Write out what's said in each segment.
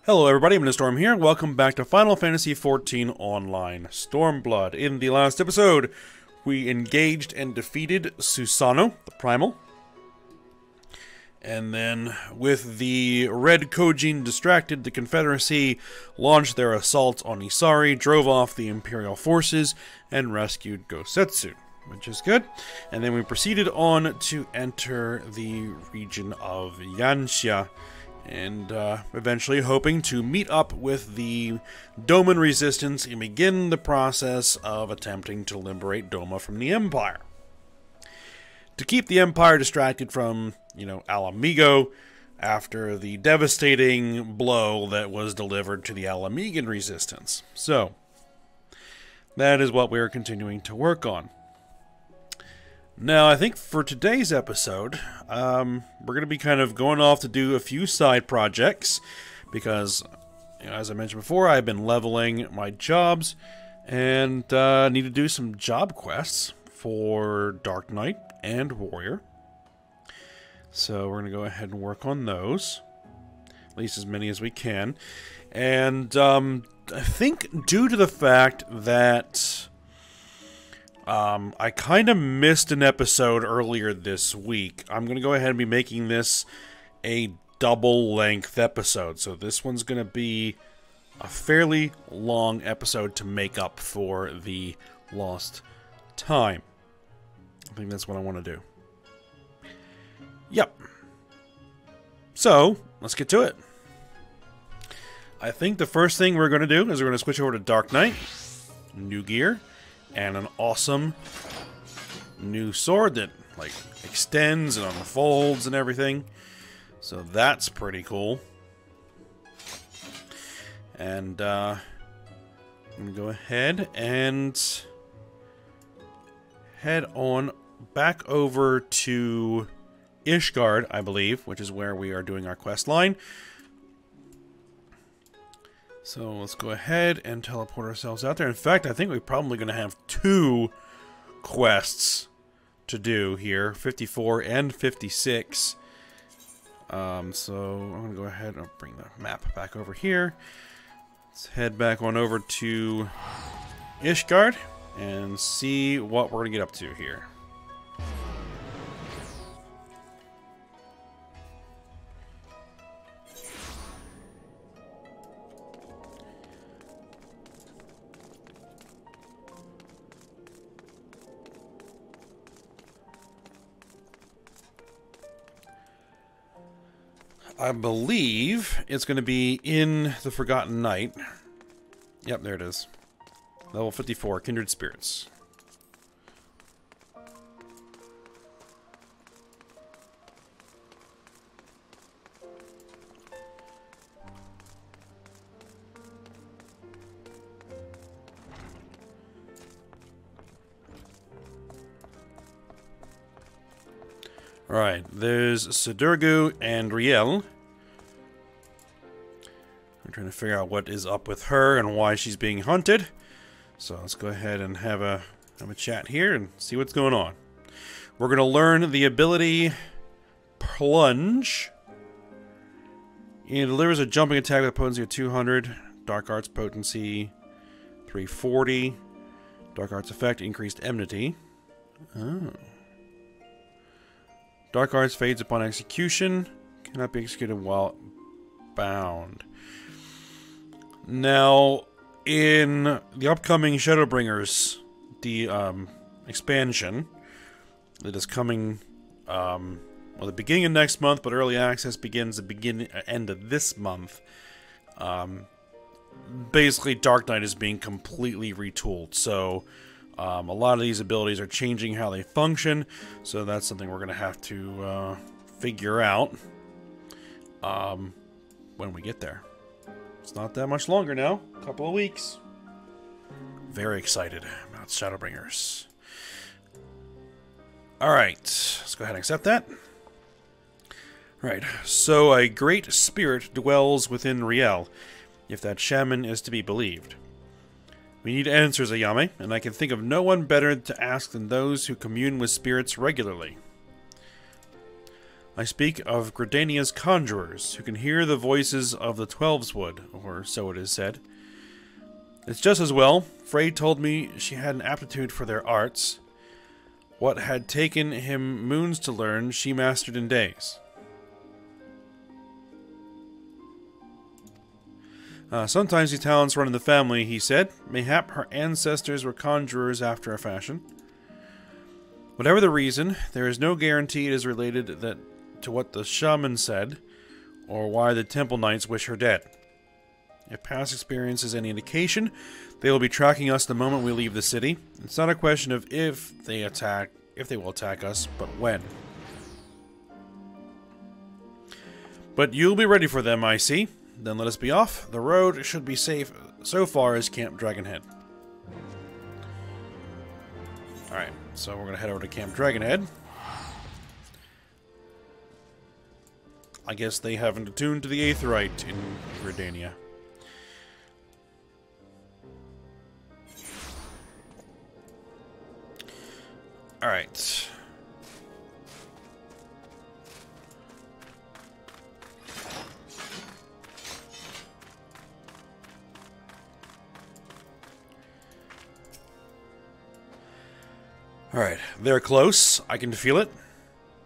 Hello everybody, I'm Storm here. Welcome back to Final Fantasy XIV Online Stormblood. In the last episode, we engaged and defeated Susano, the Primal. And then, with the Red Kojin distracted, the Confederacy launched their assault on Isari, drove off the Imperial forces, and rescued Gosetsu, which is good. And then we proceeded on to enter the region of Yanxia, and eventually hoping to meet up with the Doman Resistance and begin the process of attempting to liberate Doma from the Empire. To keep the Empire distracted from, Alamigo after the devastating blow that was delivered to the Alamigan Resistance. So, that is what we are continuing to work on. Now, I think for today's episode, we're going to be kind of going off to do a few side projects, because, as I mentioned before, I've been leveling my jobs, and need to do some job quests for Dark Knight and Warrior. So we're going to go ahead and work on those, at least as many as we can. And I think due to the fact that I kind of missed an episode earlier this week, I'm going to go ahead and be making this a double-length episode. So this one's going to be a fairly long episode to make up for the lost time. I think that's what I want to do. Yep. So, let's get to it. I think the first thing we're going to do is we're going to switch over to Dark Knight. New gear. And an awesome new sword that, extends and unfolds and everything. So that's pretty cool. And, I'm going to go ahead and head on back over to Ishgard, I believe, which is where we are doing our quest line. So let's go ahead and teleport ourselves out there. In fact, I think we're probably going to have two quests to do here, 54 and 56. So I'm going to go ahead and bring the map back over here. Let's head back on over to Ishgard and see what we're going to get up to here. I believe it's going to be in the Forgotten Night. Yep, there it is. Level 54, Kindred Spirits. Alright, there's Sidurgu and Riel. I'm trying to figure out what is up with her and why she's being hunted. So let's go ahead and have a chat here and see what's going on. We're going to learn the ability Plunge. It delivers a jumping attack with a potency of 200. Dark Arts potency 340. Dark Arts effect increased enmity. Oh. Dark Arts fades upon execution. Cannot be executed while bound. Now, in the upcoming Shadowbringers, the expansion that is coming, the beginning of next month, but early access begins at end of this month. Basically, Dark Knight is being completely retooled. So, a lot of these abilities are changing how they function, so that's something we're going to have to figure out when we get there. It's not that much longer now, a couple of weeks. Very excited about Shadowbringers. Alright, let's go ahead and accept that. Right, so a great spirit dwells within Riel, if that shaman is to be believed. We need answers, Ayame, and I can think of no one better to ask than those who commune with spirits regularly. I speak of Gridania's conjurers, who can hear the voices of the Twelveswood, or so it is said. It's just as well. Frey told me she had an aptitude for their arts. What had taken him moons to learn, she mastered in days. Sometimes these talents run in the family, he said. Mayhap her ancestors were conjurers after a fashion. Whatever the reason, there is no guarantee it is related to what the shaman said, or why the temple knights wish her dead. If past experience is any indication, they will be tracking us the moment we leave the city. It's not a question of if they will attack us, but when. But you'll be ready for them, I see. Then let us be off. The road should be safe so far as Camp Dragonhead. Alright, so we're going to head over to Camp Dragonhead. I guess they haven't attuned to the Aetheryte in Gridania. Alright. Alright, they're close. I can feel it.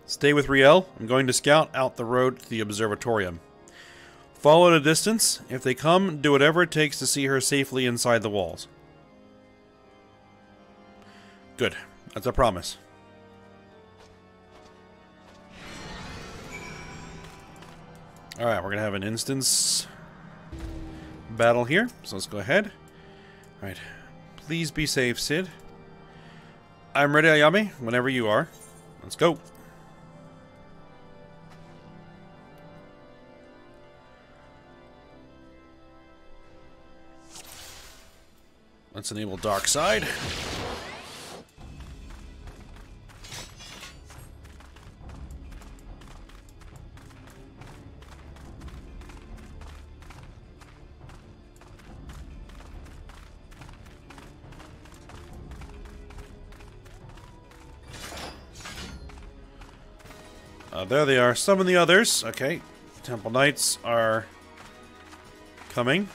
Stay with Riel. I'm going to scout out the road to the observatorium. Follow at a distance. If they come, do whatever it takes to see her safely inside the walls. Good. That's a promise. Alright, we're going to have an instance battle here. So let's go ahead. Alright. Please be safe, Sid. I'm ready, Ayame, whenever you are. Let's go. Let's enable Dark Side. There they are. Summon the others. Okay. Temple Knights are coming.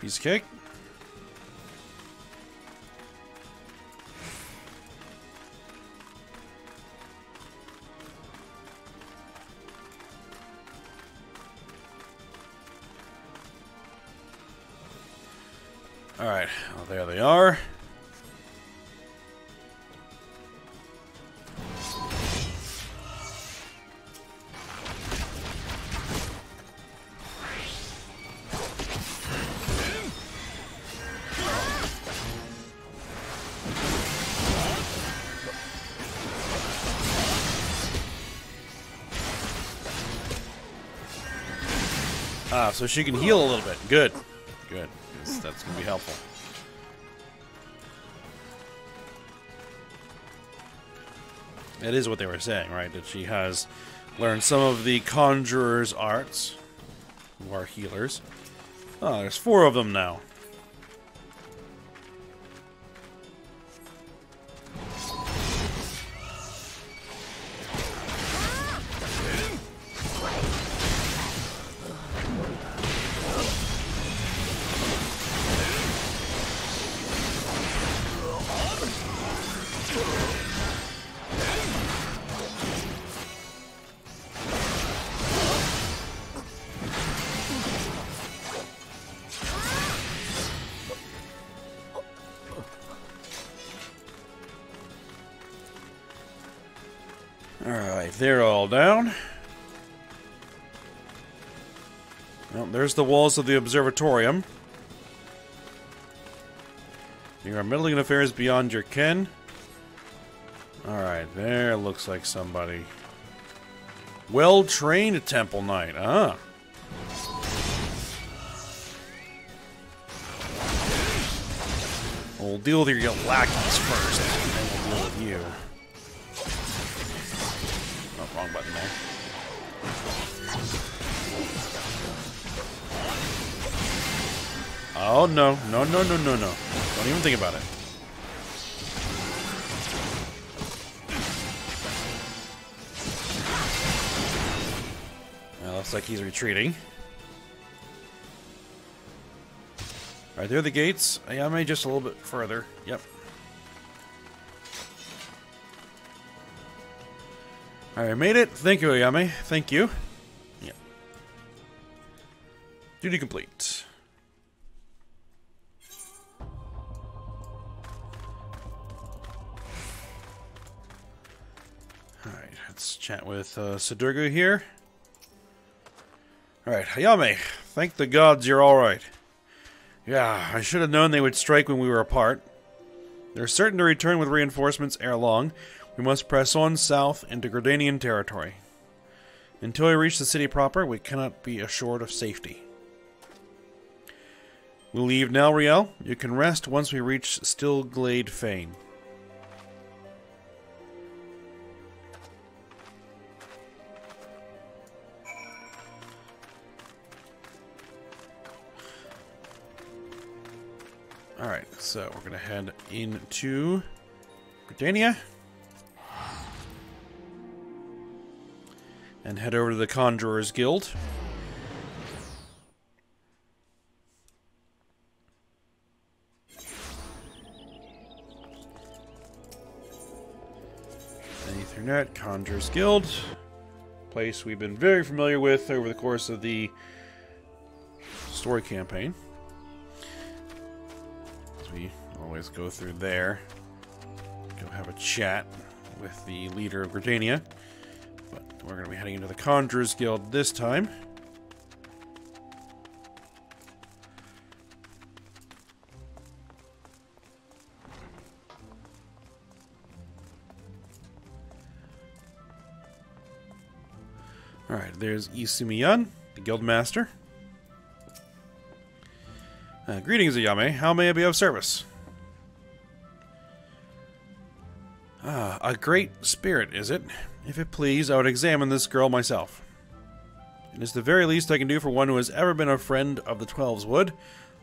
Piece of cake. Alright, well, there they are. Ah, so she can heal a little bit. Good. Good. That's going to be helpful. That is what they were saying, right? That she has learned some of the conjurer's arts, who are healers. Oh, there's 4 of them now. Alright, they're all down. Well, there's the walls of the observatorium. You are meddling in affairs beyond your ken. Alright, there looks like somebody. Well-trained Temple Knight, ah. We'll deal with your lackeys first, and then we'll deal with you. wrong button there. Oh, no. No, no, no, no, no. Don't even think about it. Well, looks like he's retreating. Alright, there are the gates. Ayame just a little bit further. Yep. Alright, made it. Thank you, Ayame. Thank you. Yep. Duty complete. Alright, let's chat with Sadurgu here. Alright, Ayame. Thank the gods you're alright. Yeah, I should have known they would strike when we were apart. They're certain to return with reinforcements ere long. We must press on south into Gridanian territory. Until we reach the city proper, we cannot be assured of safety. We'll leave now, Riel. You can rest once we reach Stillglade Fane. Alright, so we're going to head into Gridania. And head over to the Conjurer's Guild. Ethernet, Conjurer's Guild. Place we've been very familiar with over the course of the story campaign. We always go through there, go have a chat with the leader of Gridania, but we're going to be heading into the Conjurer's Guild this time. Alright, there's Isumiyan, the Guildmaster. Greetings, Ayame. How may I be of service? A great spirit, is it? If it please, I would examine this girl myself. It is the very least I can do for one who has ever been a friend of the Twelves Wood.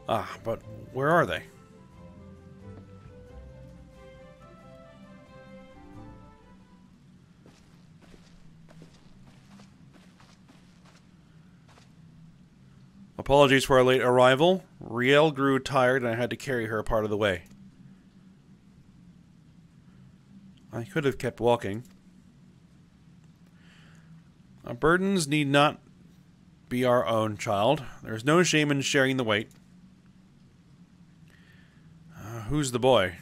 But where are they? Apologies for our late arrival. Riel grew tired and I had to carry her a part of the way. I could have kept walking. Our burdens need not be our own, child. There is no shame in sharing the weight. Who's the boy?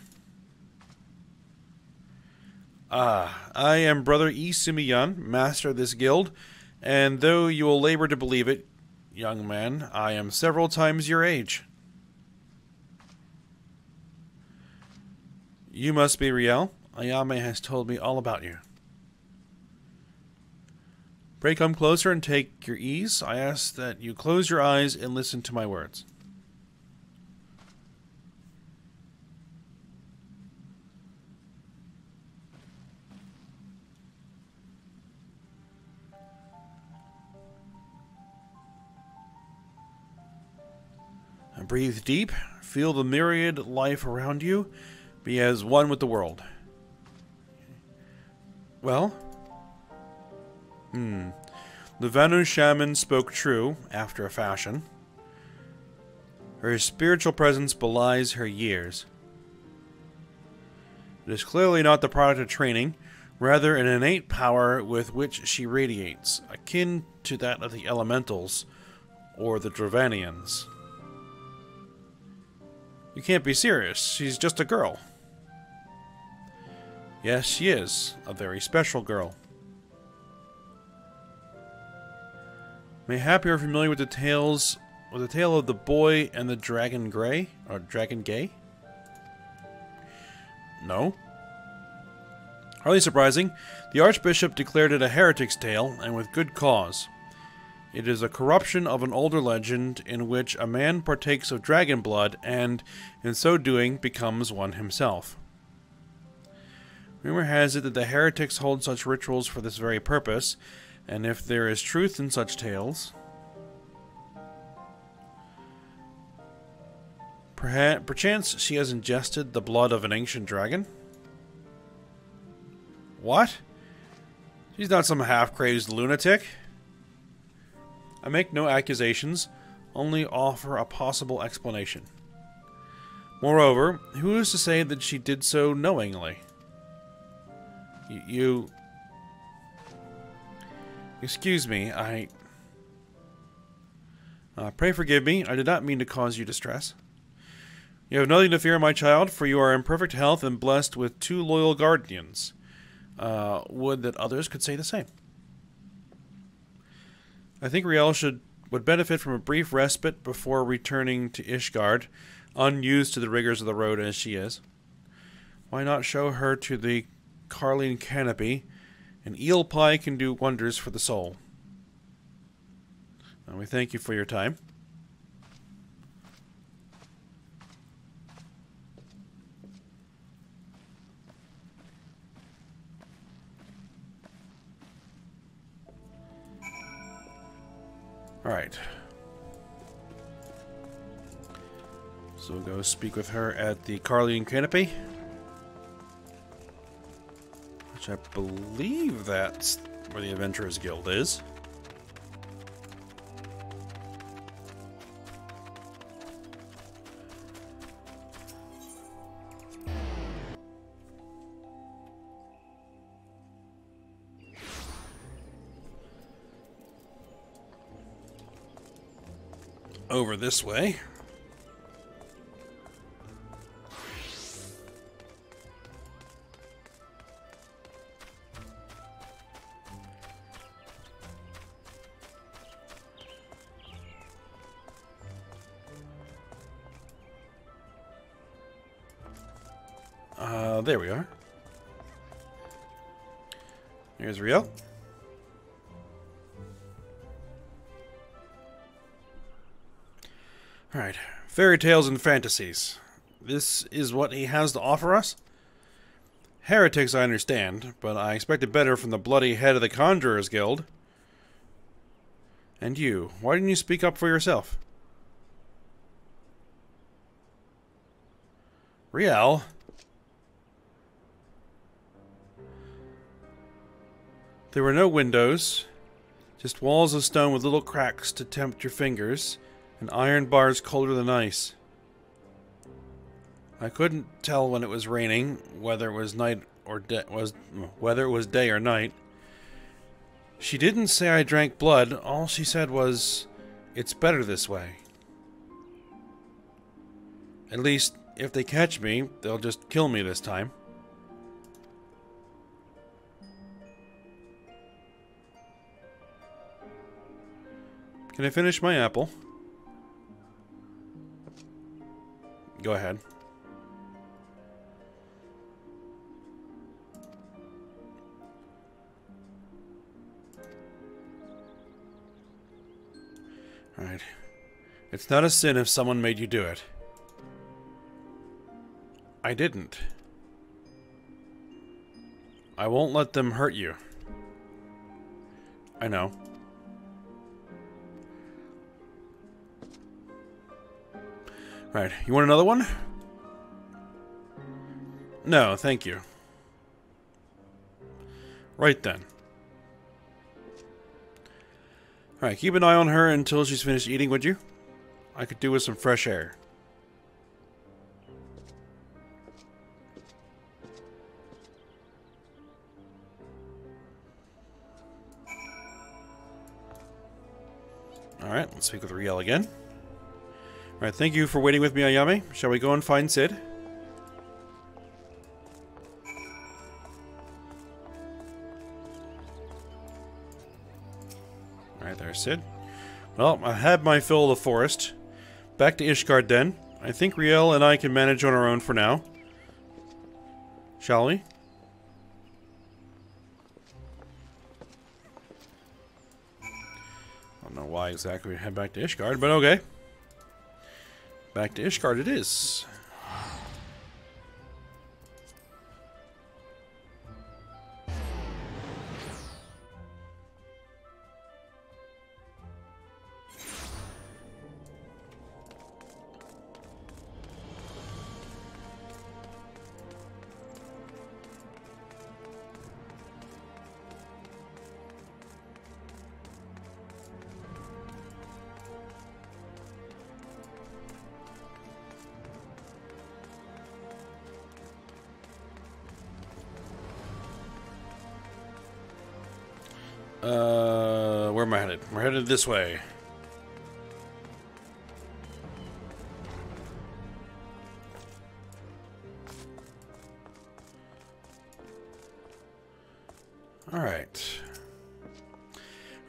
I am Brother Isumiyan, master of this guild, and though you will labor to believe it, young man, I am several times your age. You must be Riel. Ayame has told me all about you. Pray come closer and take your ease. I ask that you close your eyes and listen to my words. Breathe deep, feel the myriad life around you, be as one with the world. Well? The Vanu shaman spoke true, after a fashion. Her spiritual presence belies her years. It is clearly not the product of training, rather an innate power with which she radiates, akin to that of the elementals, or the Dravanians. You can't be serious. She's just a girl. Yes, she is. A very special girl. Mayhap you're familiar with the tale of the boy and the dragon gray? Or dragon gay? No. Hardly surprising. The Archbishop declared it a heretic's tale, and with good cause. It is a corruption of an older legend in which a man partakes of dragon blood and, in so doing, becomes one himself. Rumor has it that the heretics hold such rituals for this very purpose, and if there is truth in such tales, perchance she has ingested the blood of an ancient dragon? What? She's not some half-crazed lunatic. I make no accusations, only offer a possible explanation. Moreover, who is to say that she did so knowingly? You... Excuse me, pray forgive me, I did not mean to cause you distress. You have nothing to fear, my child, for you are in perfect health and blessed with 2 loyal guardians. Would that others could say the same. I think Riel would benefit from a brief respite before returning to Ishgard, unused to the rigors of the road as she is. Why not show her to the Carline Canopy? An eel pie can do wonders for the soul. And we thank you for your time. Alright. So we'll go speak with her at the Carline Canopy. Which I believe that's where the Adventurers Guild is. Over this way. There we are. Here's Riel. Alright, fairy tales and fantasies. This is what he has to offer us? Heretics, I understand, but I expected better from the bloody head of the Conjurers Guild. And you, why didn't you speak up for yourself? Riel? There were no windows, just walls of stone with little cracks to tempt your fingers, and iron bars colder than ice. I couldn't tell when it was raining, whether it was night or whether it was day or night. She didn't say I drank blood. All she said was, "It's better this way." At least, if they catch me, they'll just kill me this time. Can I finish my apple? Go ahead. Alright. It's not a sin if someone made you do it. I didn't. I won't let them hurt you. I know. Right, you want another one? No, thank you. Right then. Alright, keep an eye on her until she's finished eating, would you? I could do with some fresh air. Alright, let's speak with Riel again. Alright, thank you for waiting with me, Ayame. Shall we go and find Cid? Alright, there's Cid. Well, I had my fill of the forest. Back to Ishgard then. I think Riel and I can manage on our own for now. Shall we? I don't know why exactly we head back to Ishgard, but okay. Back to Ishgard it is. where am I headed? We're headed this way. Alright.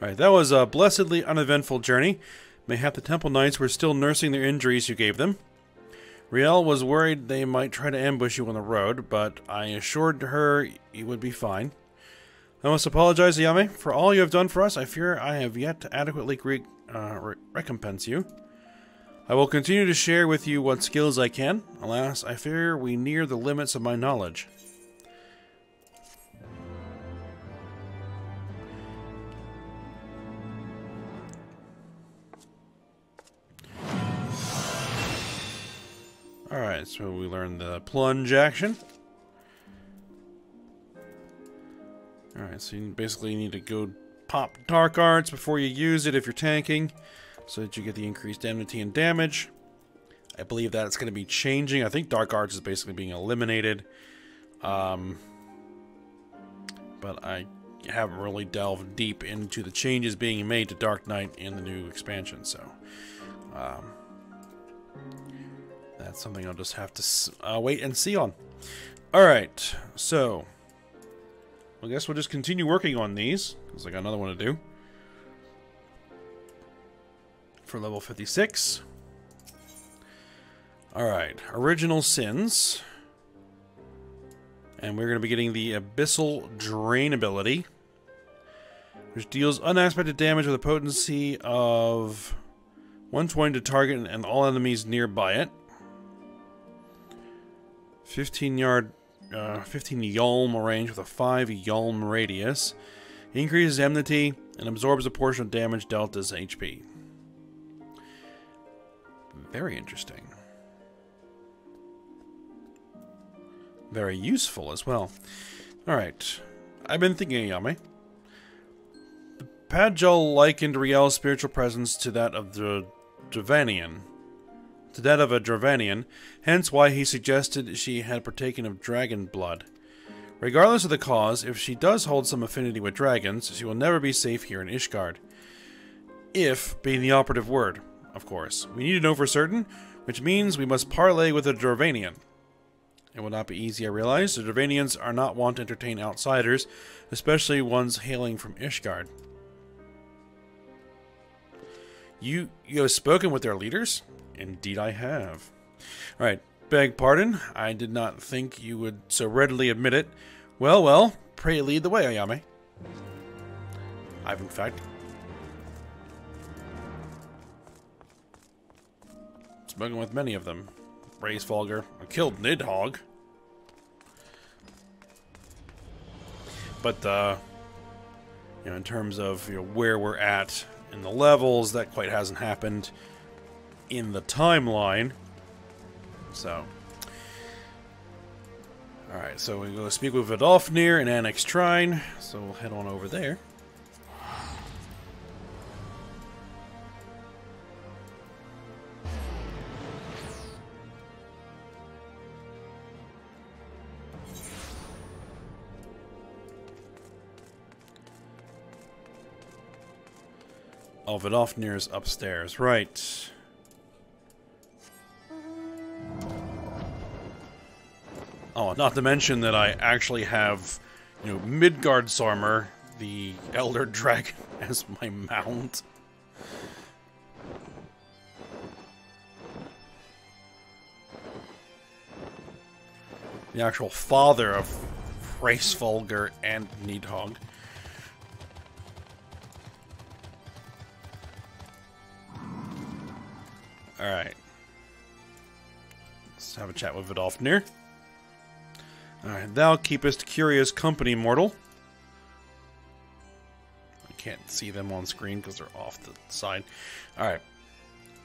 Alright, that was a blessedly uneventful journey. Mayhap the Temple Knights were still nursing their injuries you gave them. Riel was worried they might try to ambush you on the road, but I assured her you would be fine. I must apologize, Ayame, for all you have done for us. I fear I have yet to adequately recompense you. I will continue to share with you what skills I can. Alas, I fear we near the limits of my knowledge. Alright, so we learned the plunge action. Alright, so you basically need to go pop Dark Arts before you use it if you're tanking, so that you get the increased enmity and damage. I believe that's going to be changing. I think Dark Arts is basically being eliminated. But I haven't really delved deep into the changes being made to Dark Knight in the new expansion, so... that's something I'll just have to wait and see on. Alright, so... I guess we'll just continue working on these, because I got another one to do. For level 56. Alright, Original Sins. And we're going to be getting the Abyssal Drain ability, which deals unexpected damage with a potency of 120 to target and all enemies nearby it. 15 yalm range with a 5 yalm radius. Increases enmity and absorbs a portion of damage dealt as HP. Very interesting. Very useful as well. Alright. I've been thinking, Ayame. The Padjal likened Riel's spiritual presence to that of the Dravanian. Hence why he suggested she had partaken of dragon blood. Regardless of the cause, if she does hold some affinity with dragons, she will never be safe here in Ishgard. If being the operative word, of course. We need to know for certain, which means we must parley with a Dravanian. It will not be easy, I realize. The Dravanians are not wont to entertain outsiders, especially ones hailing from Ishgard. You have spoken with their leaders? Indeed I have. Alright, beg pardon. I did not think you would so readily admit it. Well, well, pray lead the way, Ayame. I've in fact spoken with many of them. Raised Fulgur. I killed Nidhogg. But, you know, in terms of where we're at in the levels, that quite hasn't happened in the timeline. So, alright, so we go speak with Vidolfnir in Annex Shrine, so we'll head on over there. Oh, Vidolfnir's upstairs, right. Oh, not to mention that I actually have, you know, Midgard's armor, the Elder Dragon, as my mount. The actual father of Hraesvelgr and Nidhogg. Alright. Let's have a chat with Vidolfnir. Alright, thou keepest curious company, mortal. I can't see them on screen because they're off the side. Alright.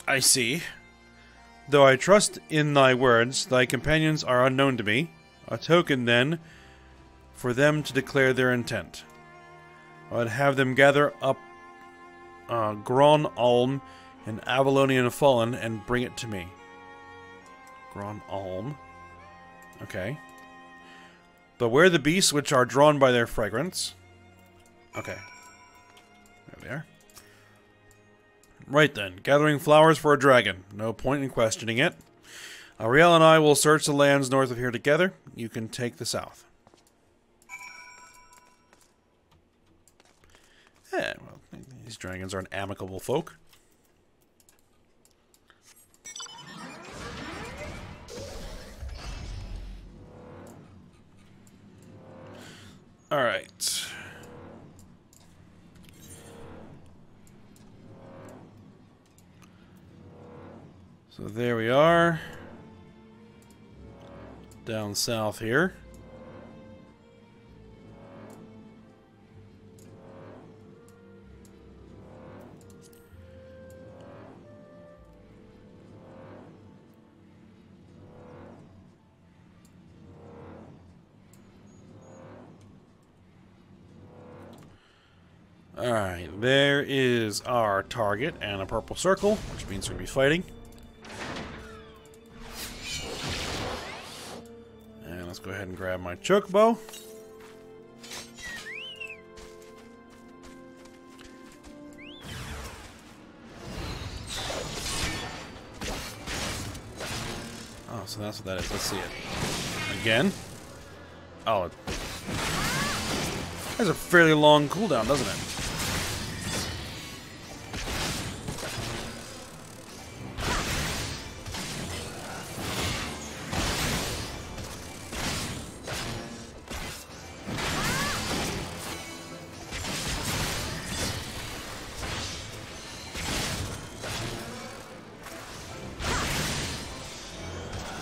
I see. Though I trust in thy words, thy companions are unknown to me. A token, then, for them to declare their intent. I would have them gather up Gron Alm and Avalonian Fallen and bring it to me. Gron Alm. Okay. Beware the beasts which are drawn by their fragrance. Okay. There they are. Right then, gathering flowers for a dragon. No point in questioning it. Ariel and I will search the lands north of here together. You can take the south. Yeah, well, these dragons are an amicable folk. Alright. So there we are. Down south here. Alright, there is our target and a purple circle, which means we're going to be fighting. And let's go ahead and grab my chocobo. Oh, so that's what that is. Let's see it. Again. Oh, it has a fairly long cooldown, doesn't it?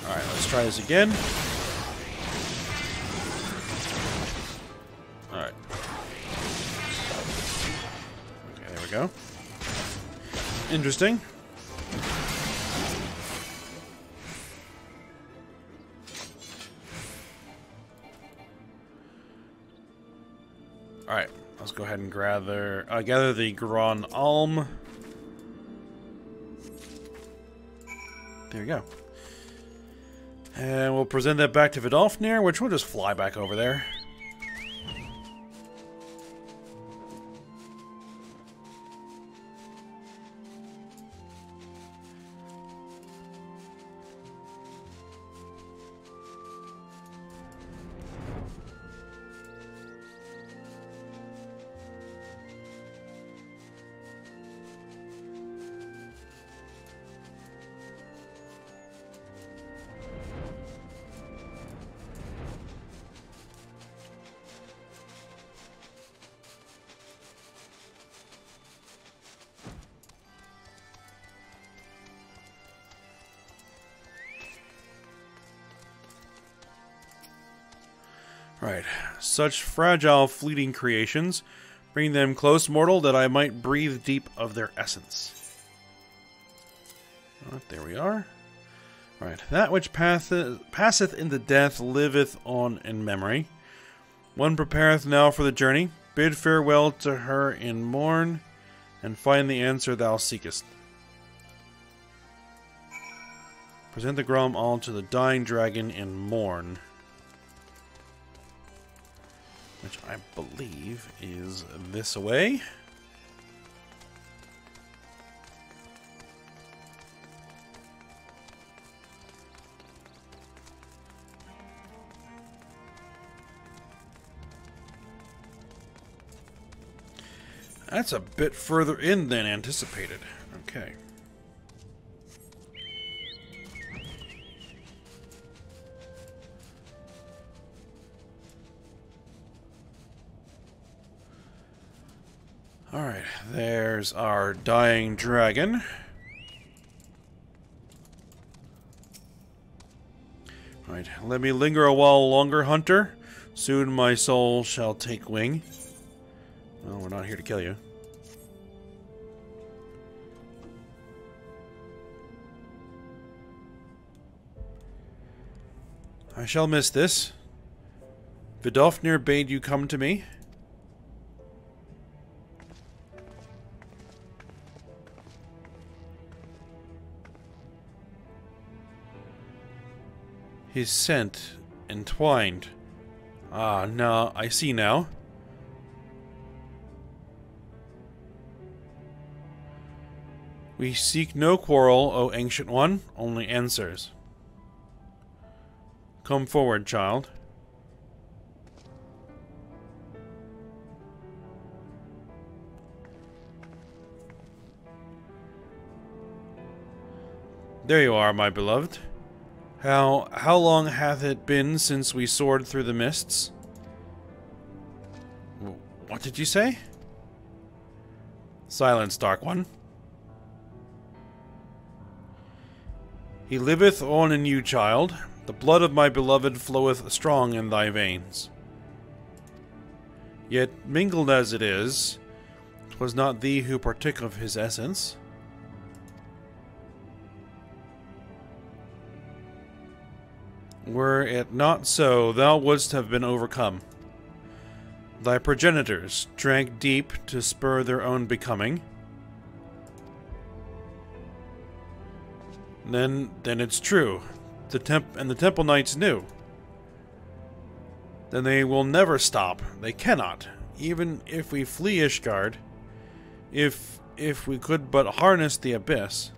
Alright, let's try this again. Alright. Okay, there we go. Interesting. Alright, let's go ahead and gather the Gran Alm. There we go. And we'll present that back to Vidofnir, which will just fly back over there. Right. Such fragile, fleeting creations. Bring them close, mortal, that I might breathe deep of their essence. Right, there we are. Right. That which passeth into death liveth on in memory. One prepareth now for the journey. Bid farewell to her in morn, and find the answer thou seekest. Present the Grom all to the dying dragon in morn. Which I believe is this way. That's a bit further in than anticipated. Okay. Alright, there's our dying dragon. Right, let me linger a while longer, hunter. Soon my soul shall take wing. Well, we're not here to kill you. I shall miss this. Vidofnir bade you come to me. His scent entwined. Ah, no, I see now. We seek no quarrel, O Ancient One, only answers. Come forward, child. There you are, my beloved. How long hath it been since we soared through the mists? What did you say? Silence, Dark One. He liveth on in you, child. The blood of my beloved floweth strong in thy veins. Yet, mingled as it is, 'twas not thee who partook of his essence. Were it not so, thou wouldst have been overcome. Thy progenitors drank deep to spur their own becoming. Then it's true. The Temple Knights knew. Then they will never stop. They cannot. Even if we flee Ishgard. If we could but harness the abyss.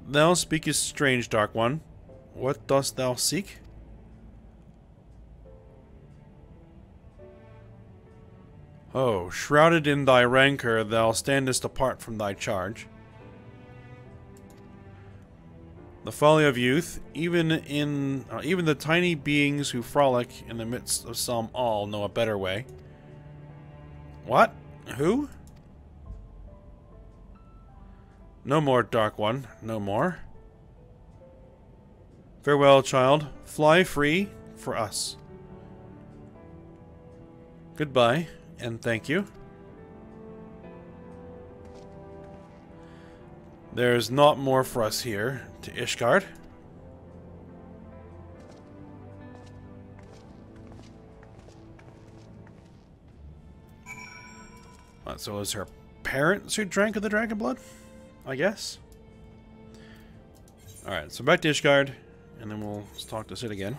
Thou speakest strange, Dark One. What dost thou seek? Oh, shrouded in thy rancor, thou standest apart from thy charge. The folly of youth, even the tiny beings who frolic in the midst of some all know a better way. What? Who? No more, Dark One, no more. Farewell, child. Fly free for us. Goodbye, and thank you. There's not more for us here to Ishgard. So it was her parents who drank of the dragon blood? I guess. Alright, so back to Ishgard. And then we'll talk to Sid again.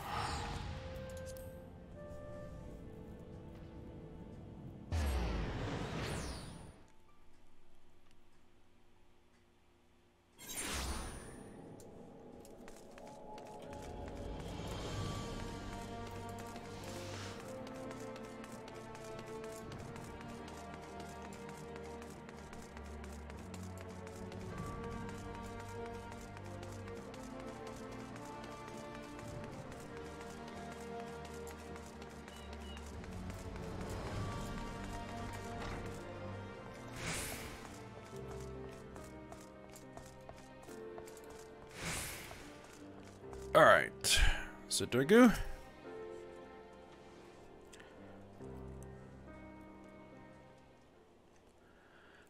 Alright, Sidurgu.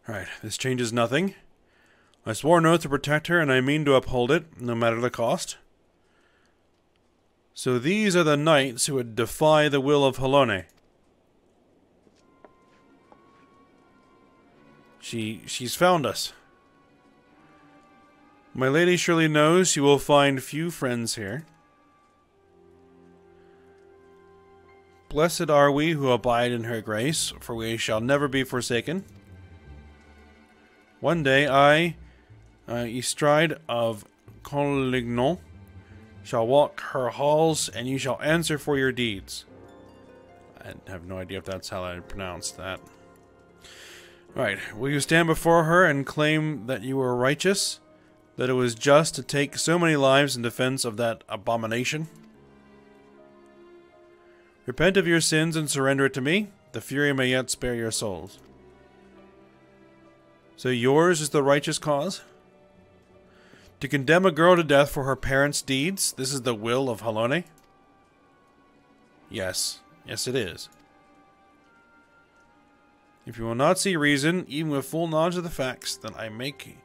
Alright, this changes nothing. I swore an oath to protect her, and I mean to uphold it, no matter the cost. So these are the knights who would defy the will of Halone. She's found us. My lady surely knows she will find few friends here. Blessed are we who abide in her grace, for we shall never be forsaken. One day I, Estride of Collignon, shall walk her halls, and you shall answer for your deeds. I have no idea if that's how I pronounce that. Alright, will you stand before her and claim that you were righteous? That it was just to take so many lives in defense of that abomination? Repent of your sins and surrender it to me. The Fury may yet spare your souls. So yours is the righteous cause? To condemn a girl to death for her parents' deeds? This is the will of Halone? Yes. Yes, it is. If you will not see reason, even with full knowledge of the facts, then I make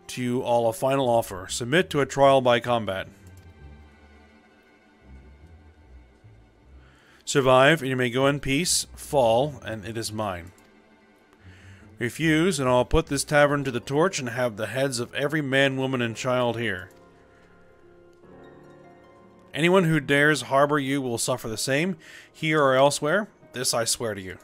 to you all a final offer. Submit to a trial by combat. Survive, and you may go in peace. Fall, and it is mine. Refuse, and I'll put this tavern to the torch and have the heads of every man, woman, and child here. Anyone who dares harbor you will suffer the same, here or elsewhere. This I swear to you.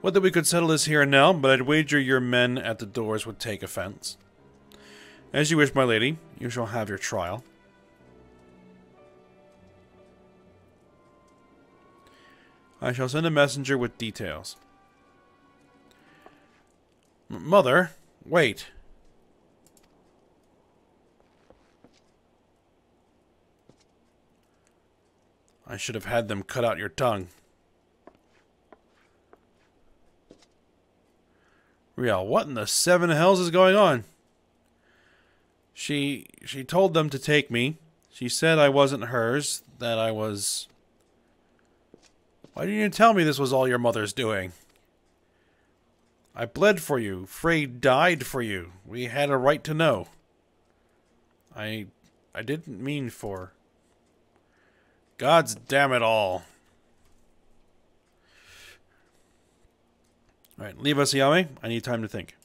Would that we could settle this here and now, but I'd wager your men at the doors would take offense. As you wish, my lady. You shall have your trial. I shall send a messenger with details. Mother, wait. I should have had them cut out your tongue. Riel, what in the seven hells is going on? She told them to take me. She said I wasn't hers, that I was... Why didn't you tell me this was all your mother's doing? I bled for you. Frey died for you. We had a right to know. I didn't mean for... God's damn it all. Alright, leave us, Yame. I need time to think.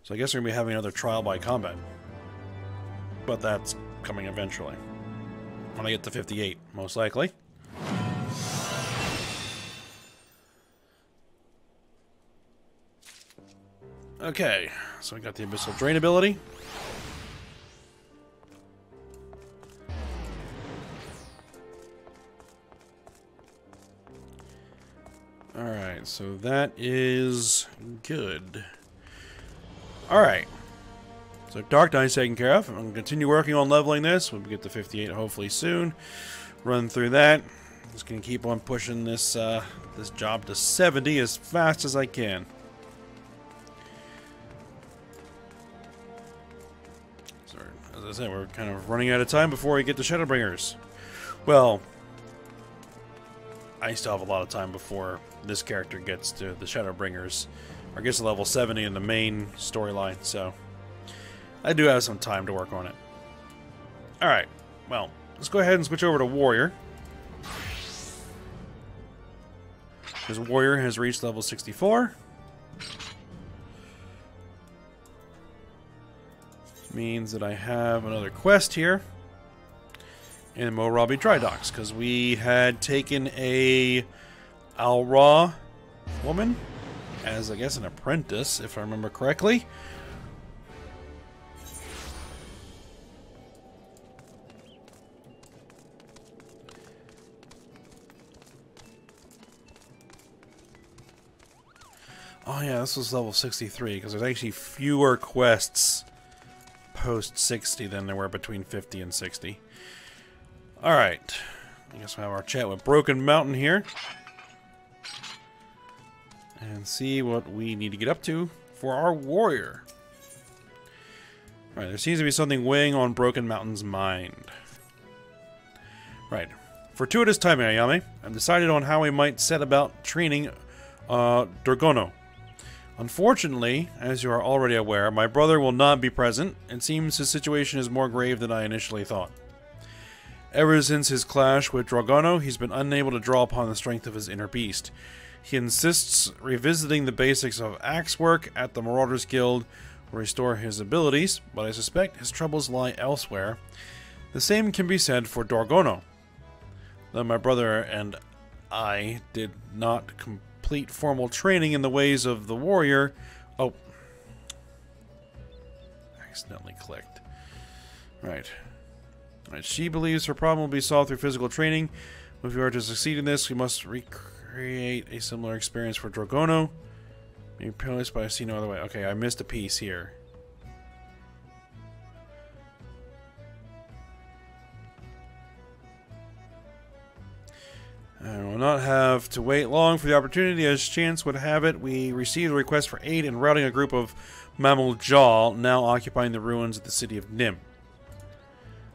So I guess we're going to be having another trial by combat. But that's coming eventually. When I get to 58, most likely. Okay, so we got the Abyssal Drain ability. Alright, so that is good. Alright. So Dark Knight's taken care of. I'm going to continue working on leveling this. We'll get to 58 hopefully soon. Run through that. Just going to keep on pushing this this job to 70 as fast as I can. So, as I said, we're kind of running out of time before we get to Shadowbringers. Well, I still have a lot of time before this character gets to the Shadowbringers, or gets to level 70 in the main storyline, so I do have some time to work on it. Alright, well, let's go ahead and switch over to Warrior. Because Warrior has reached level 64. Means that I have another quest here in Morabi Dry Docks, because we had taken a Alra woman as, I guess, an apprentice, if I remember correctly. Oh yeah, this was level 63, because there's actually fewer quests post 60 than there were between 50 and 60. Alright, I guess we'll have our chat with Broken Mountain here. And see what we need to get up to for our warrior. Right, there seems to be something weighing on Broken Mountain's mind. Right, fortuitous timing, Ayame. I've decided on how we might set about training Dorgono. Unfortunately, as you are already aware, my brother will not be present. It seems his situation is more grave than I initially thought. Ever since his clash with Dorgono, he's been unable to draw upon the strength of his inner beast. He insists revisiting the basics of axe work at the Marauders Guild will restore his abilities, but I suspect his troubles lie elsewhere. The same can be said for Dorgono. Though my brother and I did not complete formal training in the ways of the warrior... Oh. Accidentally clicked. Right. She believes her problem will be solved through physical training. If we are to succeed in this, we must recreate a similar experience for Dorgono. Maybe paralyzed, but I see no other way. Okay, I missed a piece here. I will not have to wait long for the opportunity. As chance would have it, we received a request for aid in routing a group of Mammal Jaw, now occupying the ruins of the city of Nim.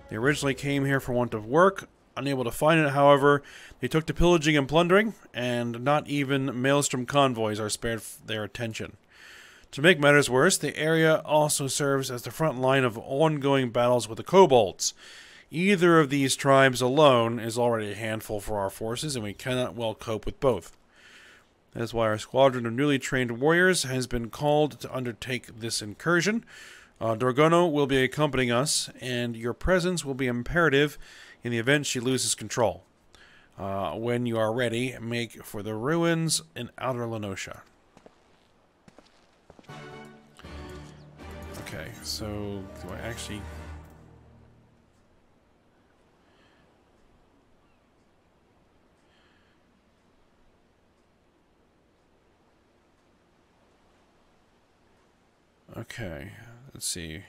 They originally came here for want of work. Unable to find it, however, they took to pillaging and plundering, and not even Maelstrom convoys are spared their attention. To make matters worse, the area also serves as the front line of ongoing battles with the kobolds. Either of these tribes alone is already a handful for our forces, and we cannot well cope with both. That is why our squadron of newly trained warriors has been called to undertake this incursion. Dorgono will be accompanying us, and your presence will be imperative in the event she loses control. When you are ready, make for the ruins in Outer Lenosha. Okay, so do I actually... Okay, let's see.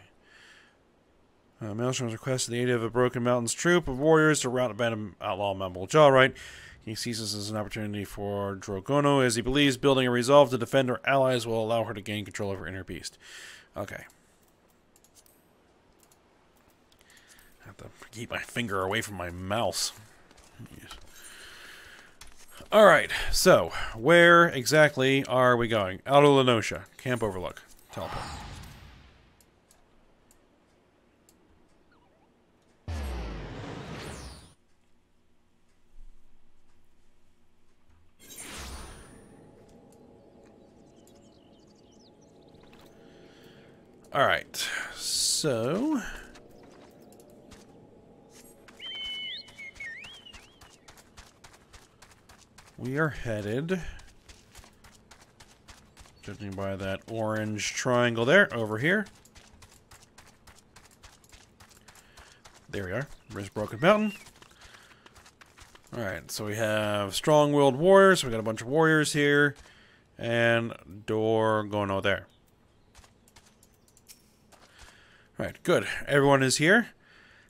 Maelstrom requested the aid of a Broken Mountains troop of warriors to rout abandoned outlaw Mammal Jawright. He sees this as an opportunity for Drogono, as he believes building a resolve to defend her allies will allow her to gain control over Inner Beast. Okay. I have to keep my finger away from my mouse. Yes. Alright, so, where exactly are we going? Out of Lenosha. Camp Overlook. Teleport. Alright, so... we are headed, judging by that orange triangle there, over here. There we are. There's Broken Mountain. Alright, so we have strong-willed warriors. We got a bunch of warriors here. And Dorgono there. Alright, good. Everyone is here.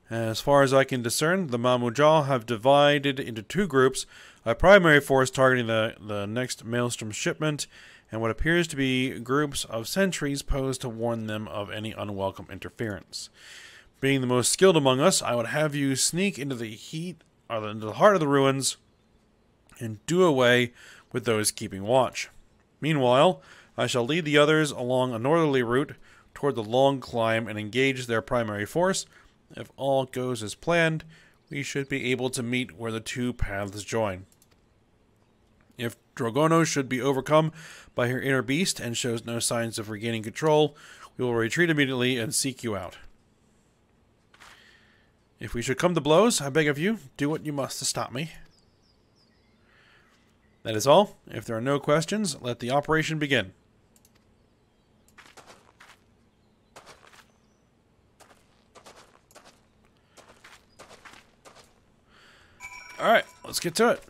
As far as I can discern, the Mamujal have divided into two groups, a primary force targeting the next Maelstrom shipment, and what appears to be groups of sentries posed to warn them of any unwelcome interference. Being the most skilled among us, I would have you sneak into the into the heart of the ruins and do away with those keeping watch. Meanwhile, I shall lead the others along a northerly route toward the long climb and engage their primary force. If all goes as planned, we should be able to meet where the two paths join. If Drogono should be overcome by her inner beast and shows no signs of regaining control, we will retreat immediately and seek you out. If we should come to blows, I beg of you, do what you must to stop me. That is all. If there are no questions, let the operation begin. Alright, let's get to it.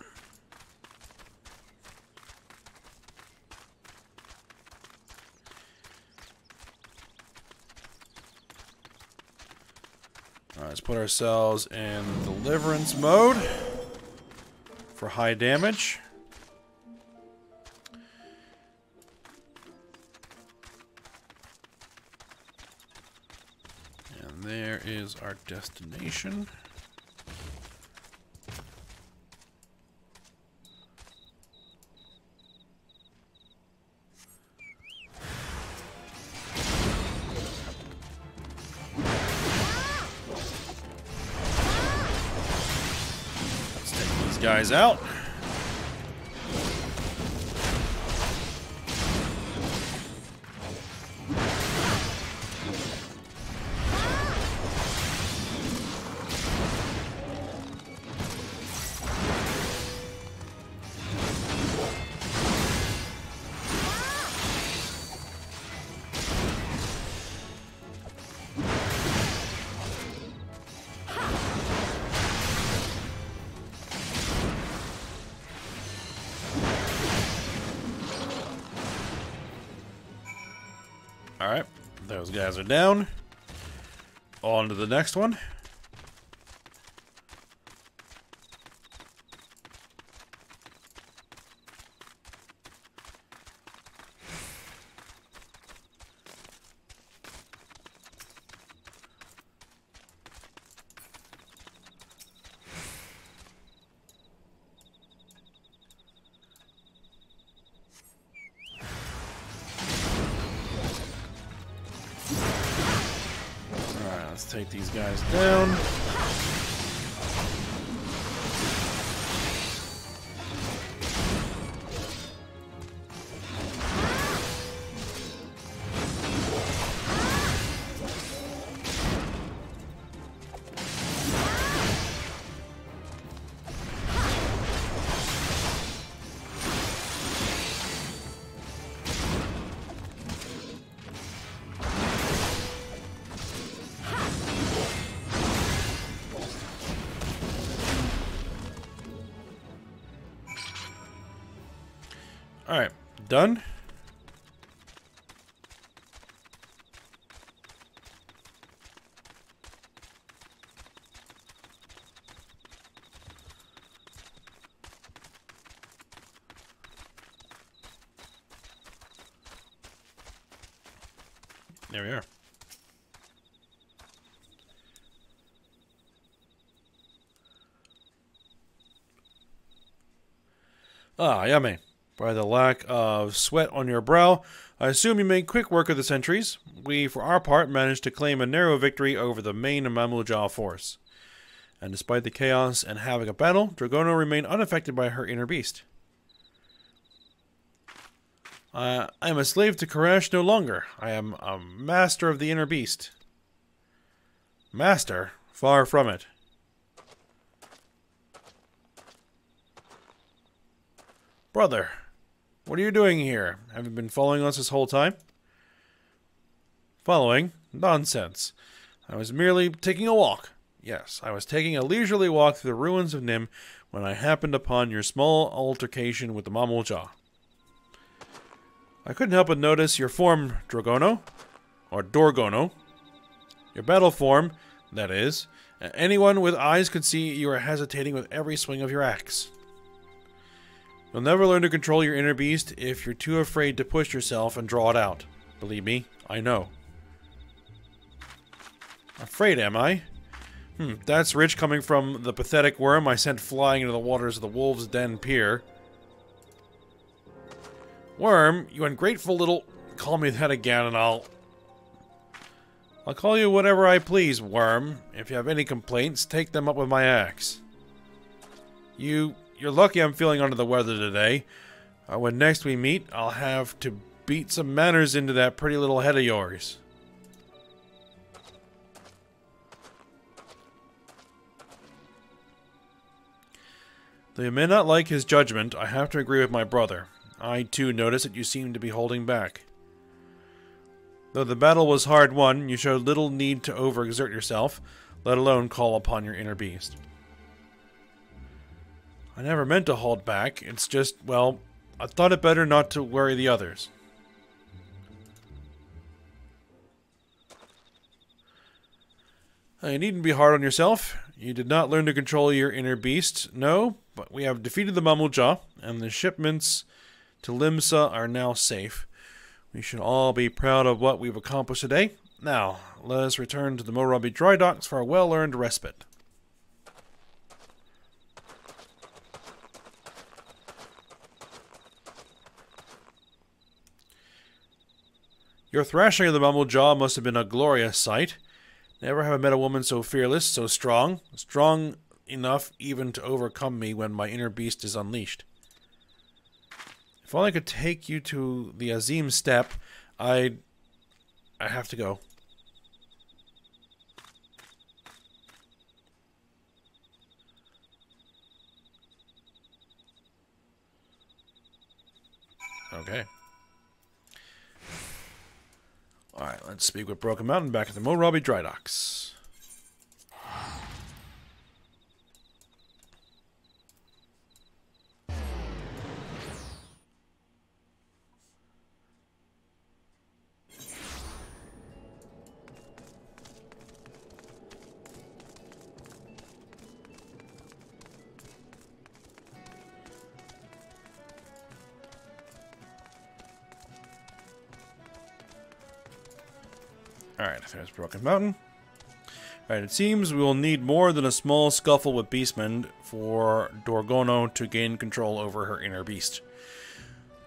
Alright, let's put ourselves in deliverance mode for high damage. And there is our destination. Guys out. Alright, those guys are down. On to the next one. Let's take these guys down. Alright, done. There we are. Ah, yummy. By the lack of sweat on your brow, I assume you made quick work of the sentries. We, for our part, managed to claim a narrow victory over the main Mamulja force. And despite the chaos and havoc of battle, Dragono remained unaffected by her inner beast. I am a slave to Koresh no longer. I am a master of the inner beast. Master? Far from it. Brother, what are you doing here? Have you been following us this whole time? Following? Nonsense. I was merely taking a walk. Yes, I was taking a leisurely walk through the ruins of Nim when I happened upon your small altercation with the Mamulja. I couldn't help but notice your form, Dragono. Or Dorgono. Your battle form, that is. Anyone with eyes could see you are hesitating with every swing of your axe. You'll never learn to control your inner beast if you're too afraid to push yourself and draw it out. Believe me, I know. Afraid, am I? That's rich coming from the pathetic worm I sent flying into the waters of the Wolves' Den Pier. Worm, you ungrateful little... Call me that again and I'll call you whatever I please, Worm. If you have any complaints, take them up with my axe. You're lucky I'm feeling under the weather today. When next we meet, I'll have to beat some manners into that pretty little head of yours. Though you may not like his judgment, I have to agree with my brother. I, too, notice that you seem to be holding back. Though the battle was hard won, you showed little need to overexert yourself, let alone call upon your inner beast. I never meant to hold back. It's just, well, I thought it better not to worry the others. You needn't be hard on yourself. You did not learn to control your inner beast, no, but we have defeated the Mamulja, and the shipments to Limsa are now safe. We should all be proud of what we've accomplished today. Now, let us return to the Morabi dry docks for a well-earned respite. Your thrashing of the Mamulja must have been a glorious sight. Never have I met a woman so fearless, so strong. Strong enough even to overcome me when my inner beast is unleashed. If only I could take you to the Azim Steppe, I have to go. Okay. Alright, let's speak with Broken Mountain back at the Morabi Dry Docks. Alright, there's Broken Mountain. Alright, it seems we will need more than a small scuffle with Beastmen for Dorgono to gain control over her inner beast.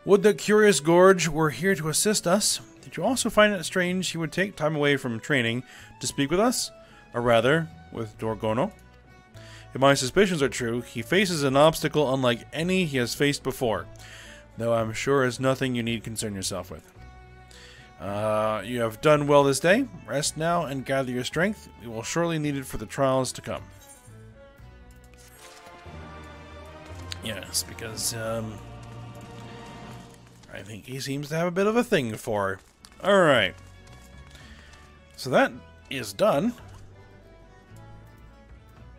Would that Curious Gorge were here to assist us. Did you also find it strange he would take time away from training to speak with us? Or rather, with Dorgono? If my suspicions are true, he faces an obstacle unlike any he has faced before, though I'm sure it's nothing you need concern yourself with. You have done well this day. Rest now and gather your strength. We will surely need it for the trials to come. Yes, because, I think he seems to have a bit of a thing for her. Alright. So that is done.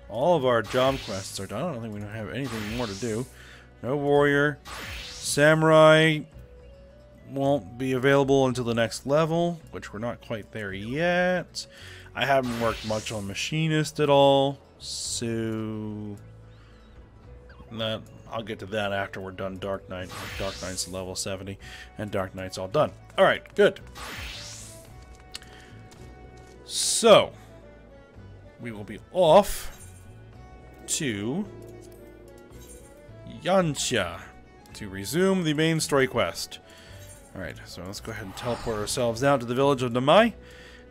All of our job quests are done. I don't think we have anything more to do. No warrior. Samurai won't be available until the next level, which we're not quite there yet. I haven't worked much on Machinist at all, so I'll get to that after we're done Dark Knight. Dark Knight's level 70, and Dark Knight's all done. Alright, good. So, we will be off to Yanxia to resume the main story quest. Alright, so let's go ahead and teleport ourselves out to the village of Namai,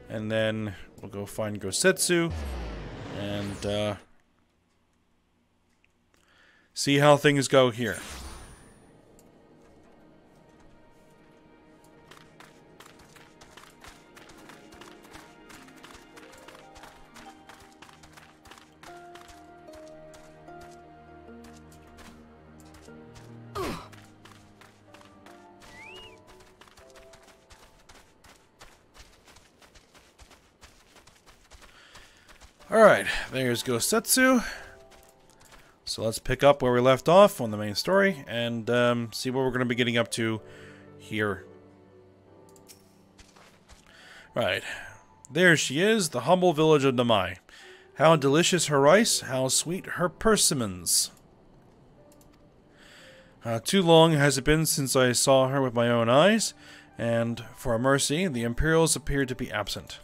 and then we'll go find Gosetsu, and see how things go here. Alright, there's Gosetsu. So let's pick up where we left off on the main story and see what we're going to be getting up to here. Right, there she is, the humble village of Namai. How delicious her rice, how sweet her persimmons. Too long has it been since I saw her with my own eyes, and for a mercy, the Imperials appear to be absent.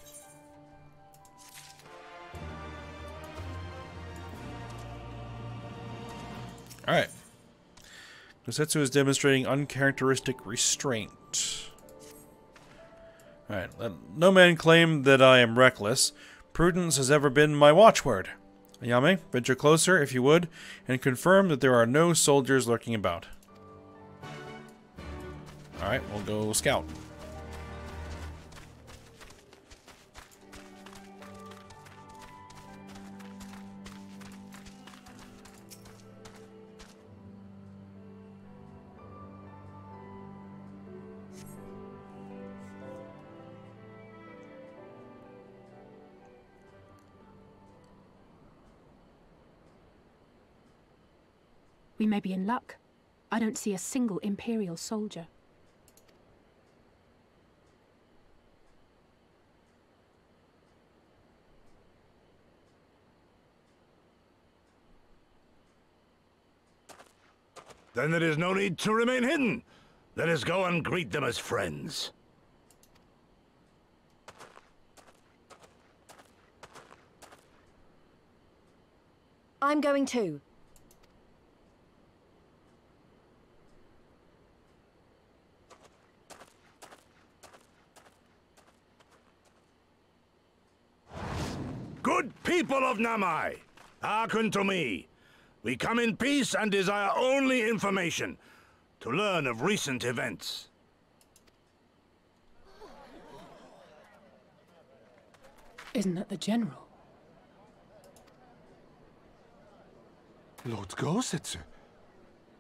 Alright. Gosetsu is demonstrating uncharacteristic restraint. Alright, let no man claim that I am reckless. Prudence has ever been my watchword. Ayame, venture closer, if you would, and confirm that there are no soldiers lurking about. Alright, we'll go scout. We may be in luck. I don't see a single Imperial soldier. Then there is no need to remain hidden. Let us go and greet them as friends. I'm going too. Good people of Namai, hearken to me. We come in peace and desire only information, to learn of recent events. Isn't that the General? Lord Gosetsu,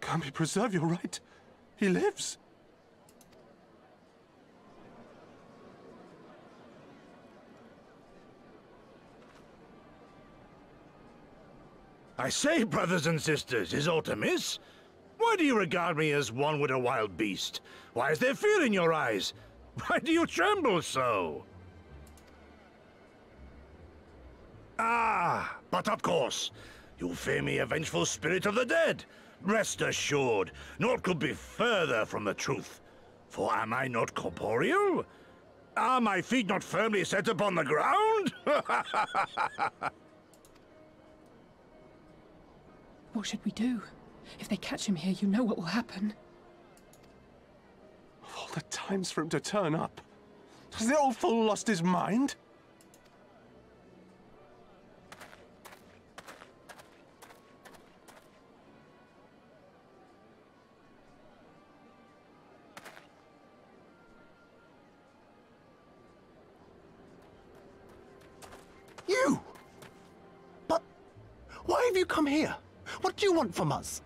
Kami preserve your right. He lives. I say, brothers and sisters, is aught amiss? Why do you regard me as one with a wild beast? Why is there fear in your eyes? Why do you tremble so? Ah, but of course, you fear me a vengeful spirit of the dead. Rest assured, naught could be further from the truth. For am I not corporeal? Are my feet not firmly set upon the ground? What should we do? If they catch him here, you know what will happen. Of all the times for him to turn up, has the old fool lost his mind? You! But why have you come here? What do you want from us?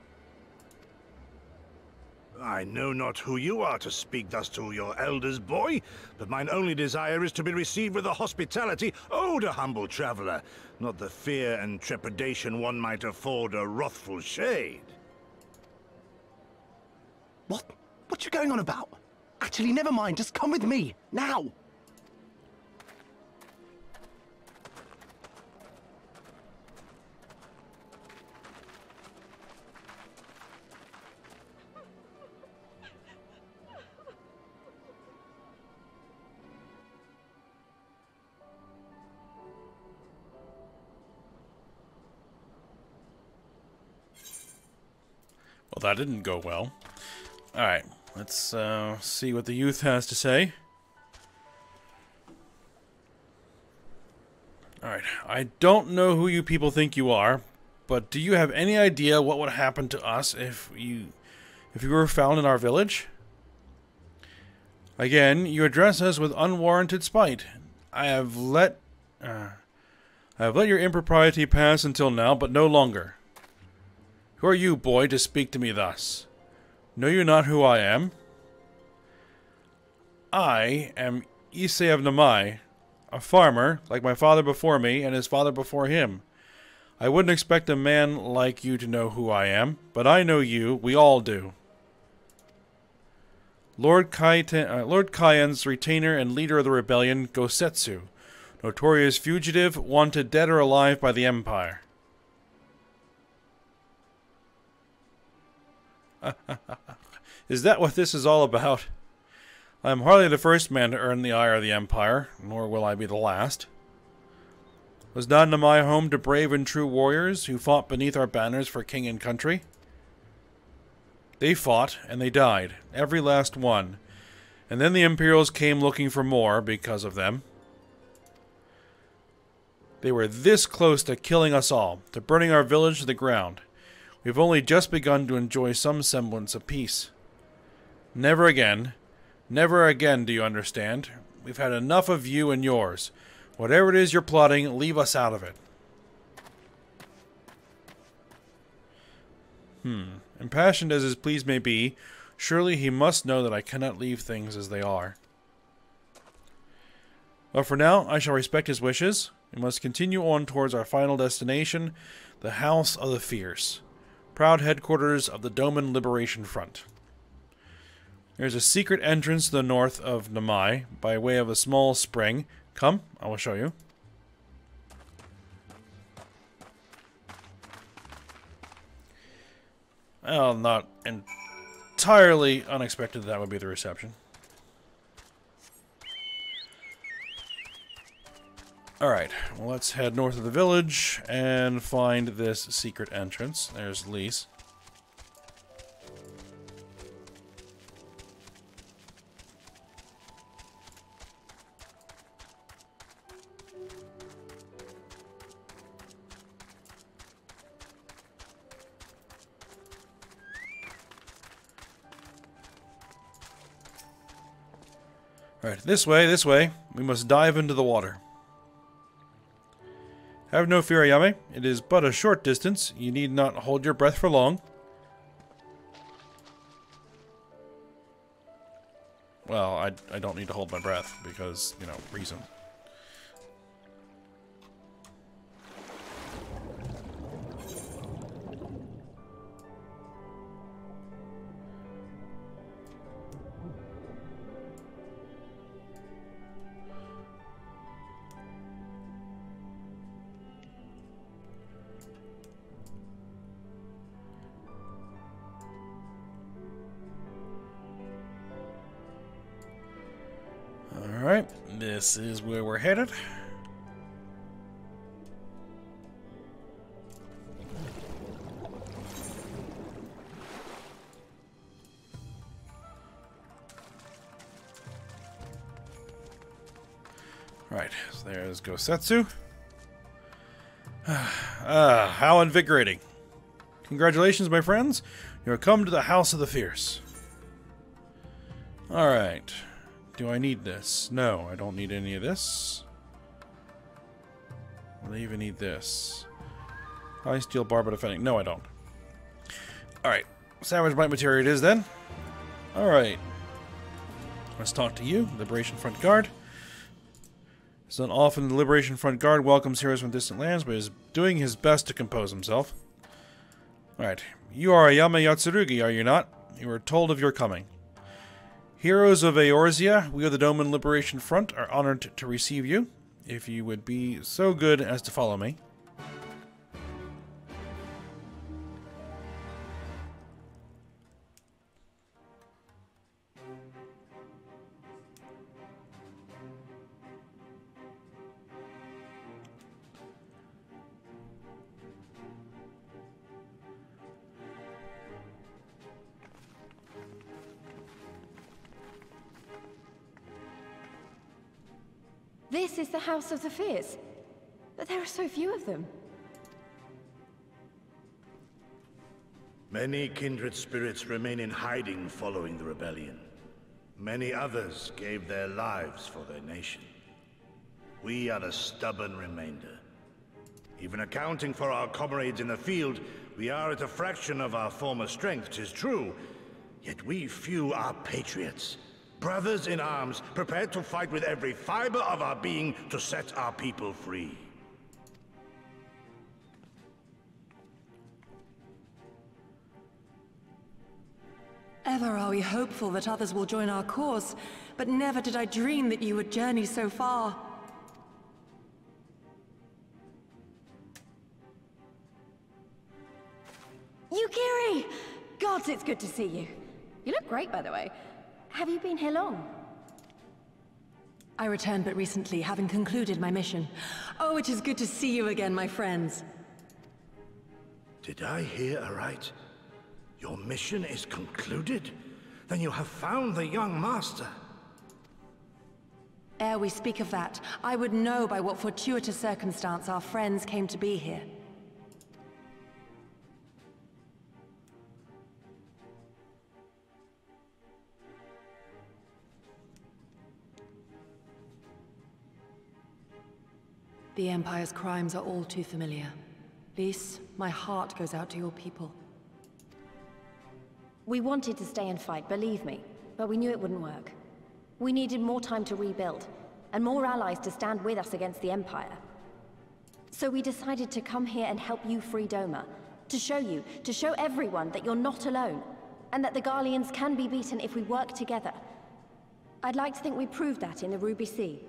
I know not who you are to speak thus to your elders, boy, but mine only desire is to be received with the hospitality owed a humble traveler, not the fear and trepidation one might afford a wrathful shade. What What you going on about? Actually, never mind. Just come with me. Now. Well, that didn't go well. Alright, let's see what the youth has to say. Alright, I don't know who you people think you are, but do you have any idea what would happen to us if you were found in our village? Again, you address us with unwarranted spite. I have let your impropriety pass until now, but no longer. Who are you, boy, to speak to me thus? Know you not who I am? I am Eorzea of Namai, a farmer, like my father before me and his father before him. I wouldn't expect a man like you to know who I am, but I know you, we all do. Lord Kyan's retainer and leader of the rebellion, Gosetsu, notorious fugitive, wanted dead or alive by the Empire. Is that what this is all about? I am hardly the first man to earn the ire of the Empire, nor will I be the last. Was not Namai home to brave and true warriors who fought beneath our banners for king and country? They fought, and they died, every last one, and then the Imperials came looking for more because of them. They were this close to killing us all, to burning our village to the ground. We've only just begun to enjoy some semblance of peace. Never again, do you understand? We've had enough of you and yours. Whatever it is you're plotting, leave us out of it. Impassioned as his pleas may be, surely he must know that I cannot leave things as they are. Well, for now, I shall respect his wishes. We must continue on towards our final destination, the House of the Fierce. Proud headquarters of the Doman Liberation Front. There's a secret entrance to the north of Namai, by way of a small spring. Come, I will show you. Well, not entirely unexpected that would be the reception. Alright, well, let's head north of the village and find this secret entrance. There's Lise. Alright, this way. We must dive into the water. Have no fear, Ayame. It is but a short distance. You need not hold your breath for long. Well, I don't need to hold my breath because, you know, reason. Alright, this is where we're headed. Right, so there's Gosetsu. How invigorating. Congratulations, my friends. You have come to the House of the Fierce. Alright. Do I need this? No, I don't need any of this. Do I even need this? High steel bar, but defending. No, I don't. Alright. Savage Bite material it is then. Alright. Let's talk to you, Liberation Front Guard. It's not often the Liberation Front Guard welcomes heroes from distant lands, but is doing his best to compose himself. Alright. You are Ayame Yatsurugi, are you not? You were told of your coming. Heroes of Eorzea, we of the Doman Liberation Front are honored to receive you. If you would be so good as to follow me. This is the House of the Fears, but there are so few of them. Many kindred spirits remain in hiding following the rebellion. Many others gave their lives for their nation. We are a stubborn remainder. Even accounting for our comrades in the field, we are at a fraction of our former strength, 'tis true. Yet we few are patriots. Brothers in arms, prepared to fight with every fiber of our being to set our people free. Ever are we hopeful that others will join our cause, but never did I dream that you would journey so far. Yukiri! Gods, it's good to see you. You look great, by the way. Have you been here long? I returned but recently, having concluded my mission. Oh, it is good to see you again, my friends. Did I hear aright? Your mission is concluded? Then you have found the young master. Ere we speak of that, I would know by what fortuitous circumstance our friends came to be here. The Empire's crimes are all too familiar. Lys, my heart goes out to your people. We wanted to stay and fight, believe me, but we knew it wouldn't work. We needed more time to rebuild, and more allies to stand with us against the Empire. So we decided to come here and help you free Doma, to show everyone that you're not alone, and that the Garleans can be beaten if we work together. I'd like to think we proved that in the Ruby Sea.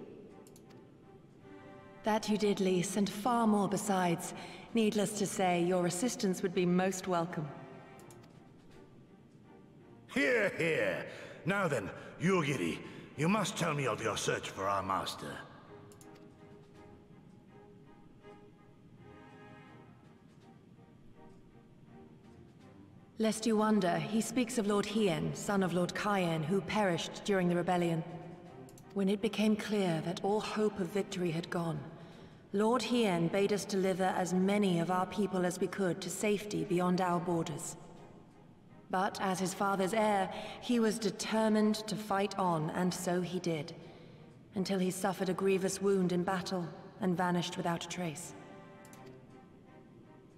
That you did, Lys, and far more besides. Needless to say, your assistance would be most welcome. Hear, hear. Now then, Yugiri, you must tell me of your search for our master. Lest you wonder, he speaks of Lord Hien, son of Lord Cayenne, who perished during the rebellion. When it became clear that all hope of victory had gone, Lord Hien bade us deliver as many of our people as we could to safety beyond our borders. But as his father's heir, he was determined to fight on, and so he did, until he suffered a grievous wound in battle and vanished without a trace.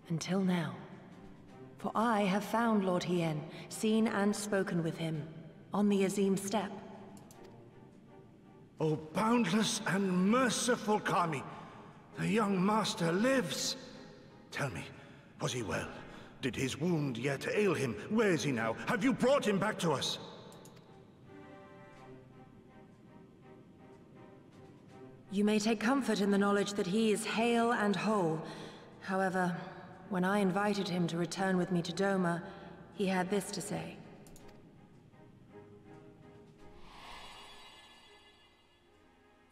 Until now. For I have found Lord Hien, seen and spoken with him, on the Azim steppe. O boundless and merciful Kami, the young master lives. Tell me, was he well? Did his wound yet ail him? Where is he now? Have you brought him back to us? You may take comfort in the knowledge that he is hale and whole. However, when I invited him to return with me to Doma, he had this to say.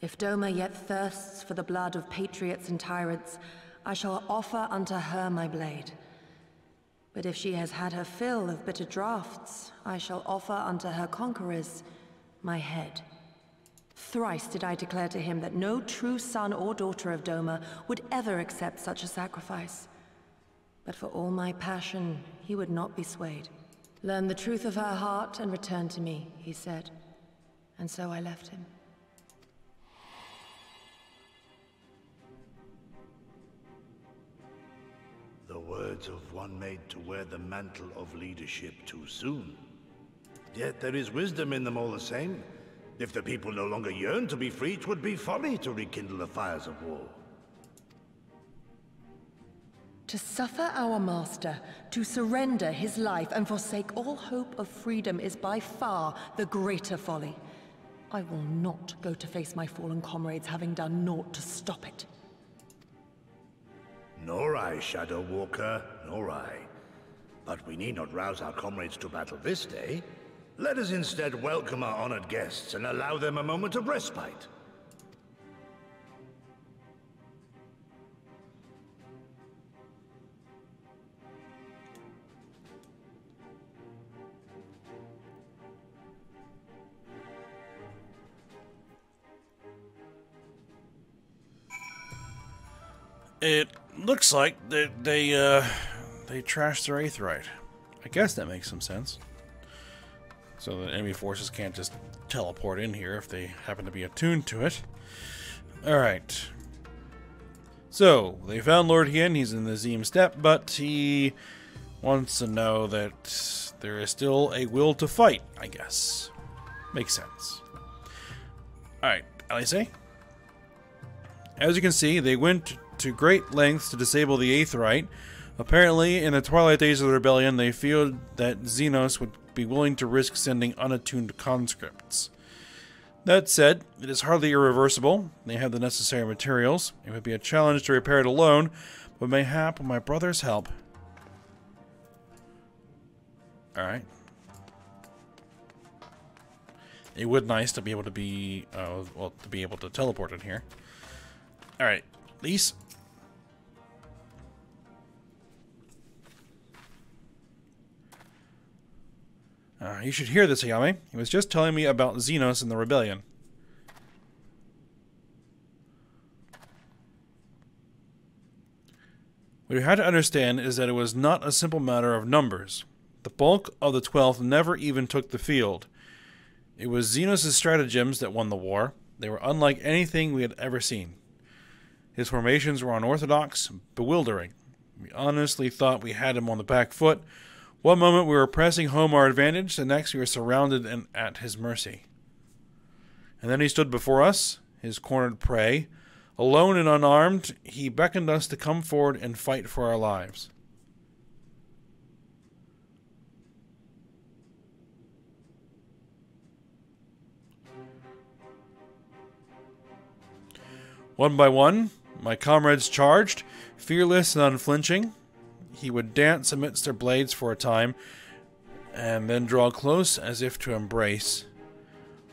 If Doma yet thirsts for the blood of patriots and tyrants, I shall offer unto her my blade. But if she has had her fill of bitter draughts, I shall offer unto her conquerors my head. Thrice did I declare to him that no true son or daughter of Doma would ever accept such a sacrifice. But for all my passion, he would not be swayed. Learn the truth of her heart and return to me, he said. And so I left him. The words of one made to wear the mantle of leadership too soon. Yet there is wisdom in them all the same. If the people no longer yearn to be free, 'twould be folly to rekindle the fires of war. To suffer our master, to surrender his life and forsake all hope of freedom is by far the greater folly. I will not go to face my fallen comrades having done naught to stop it. Nor I, Shadow Walker, nor I. But we need not rouse our comrades to battle this day. Let us instead welcome our honored guests and allow them a moment of respite. It looks like they trashed their Aetheryte. I guess that makes some sense. So the enemy forces can't just teleport in here if they happen to be attuned to it. Alright. So, they found Lord Hien, he's in the Zeem Steppe, but he wants to know that there is still a will to fight, I guess. Makes sense. Alright, Alice? As you can see, they went to great lengths to disable the Aetheryte. Apparently, in the twilight days of the rebellion, they feared that Xenos would be willing to risk sending unattuned conscripts. That said, it is hardly irreversible. They have the necessary materials. It would be a challenge to repair it alone, but mayhap with my brother's help. Alright. It would nice to be able to be, well, to be able to teleport in here. Alright, Lise. You should hear this, Ayame. He was just telling me about Xenos and the rebellion. What you had to understand is that it was not a simple matter of numbers. The bulk of the 12th never even took the field. It was Xenos' stratagems that won the war. They were unlike anything we had ever seen. His formations were unorthodox, bewildering. We honestly thought we had him on the back foot. One moment we were pressing home our advantage, the next we were surrounded and at his mercy. And then he stood before us, his cornered prey. Alone and unarmed, he beckoned us to come forward and fight for our lives. One by one, my comrades charged, fearless and unflinching. He would dance amidst their blades for a time, and then draw close as if to embrace.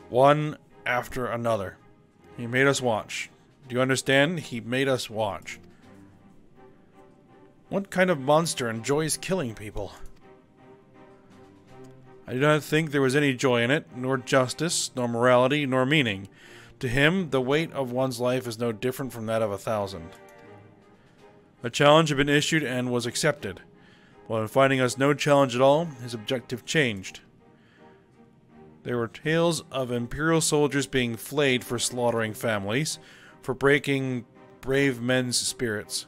One after another. He made us watch. Do you understand? He made us watch. What kind of monster enjoys killing people? I do not think there was any joy in it, nor justice, nor morality, nor meaning. To him, the weight of one's life is no different from that of 1,000. A challenge had been issued and was accepted. While in finding us no challenge at all, his objective changed. There were tales of Imperial soldiers being flayed for slaughtering families, for breaking brave men's spirits.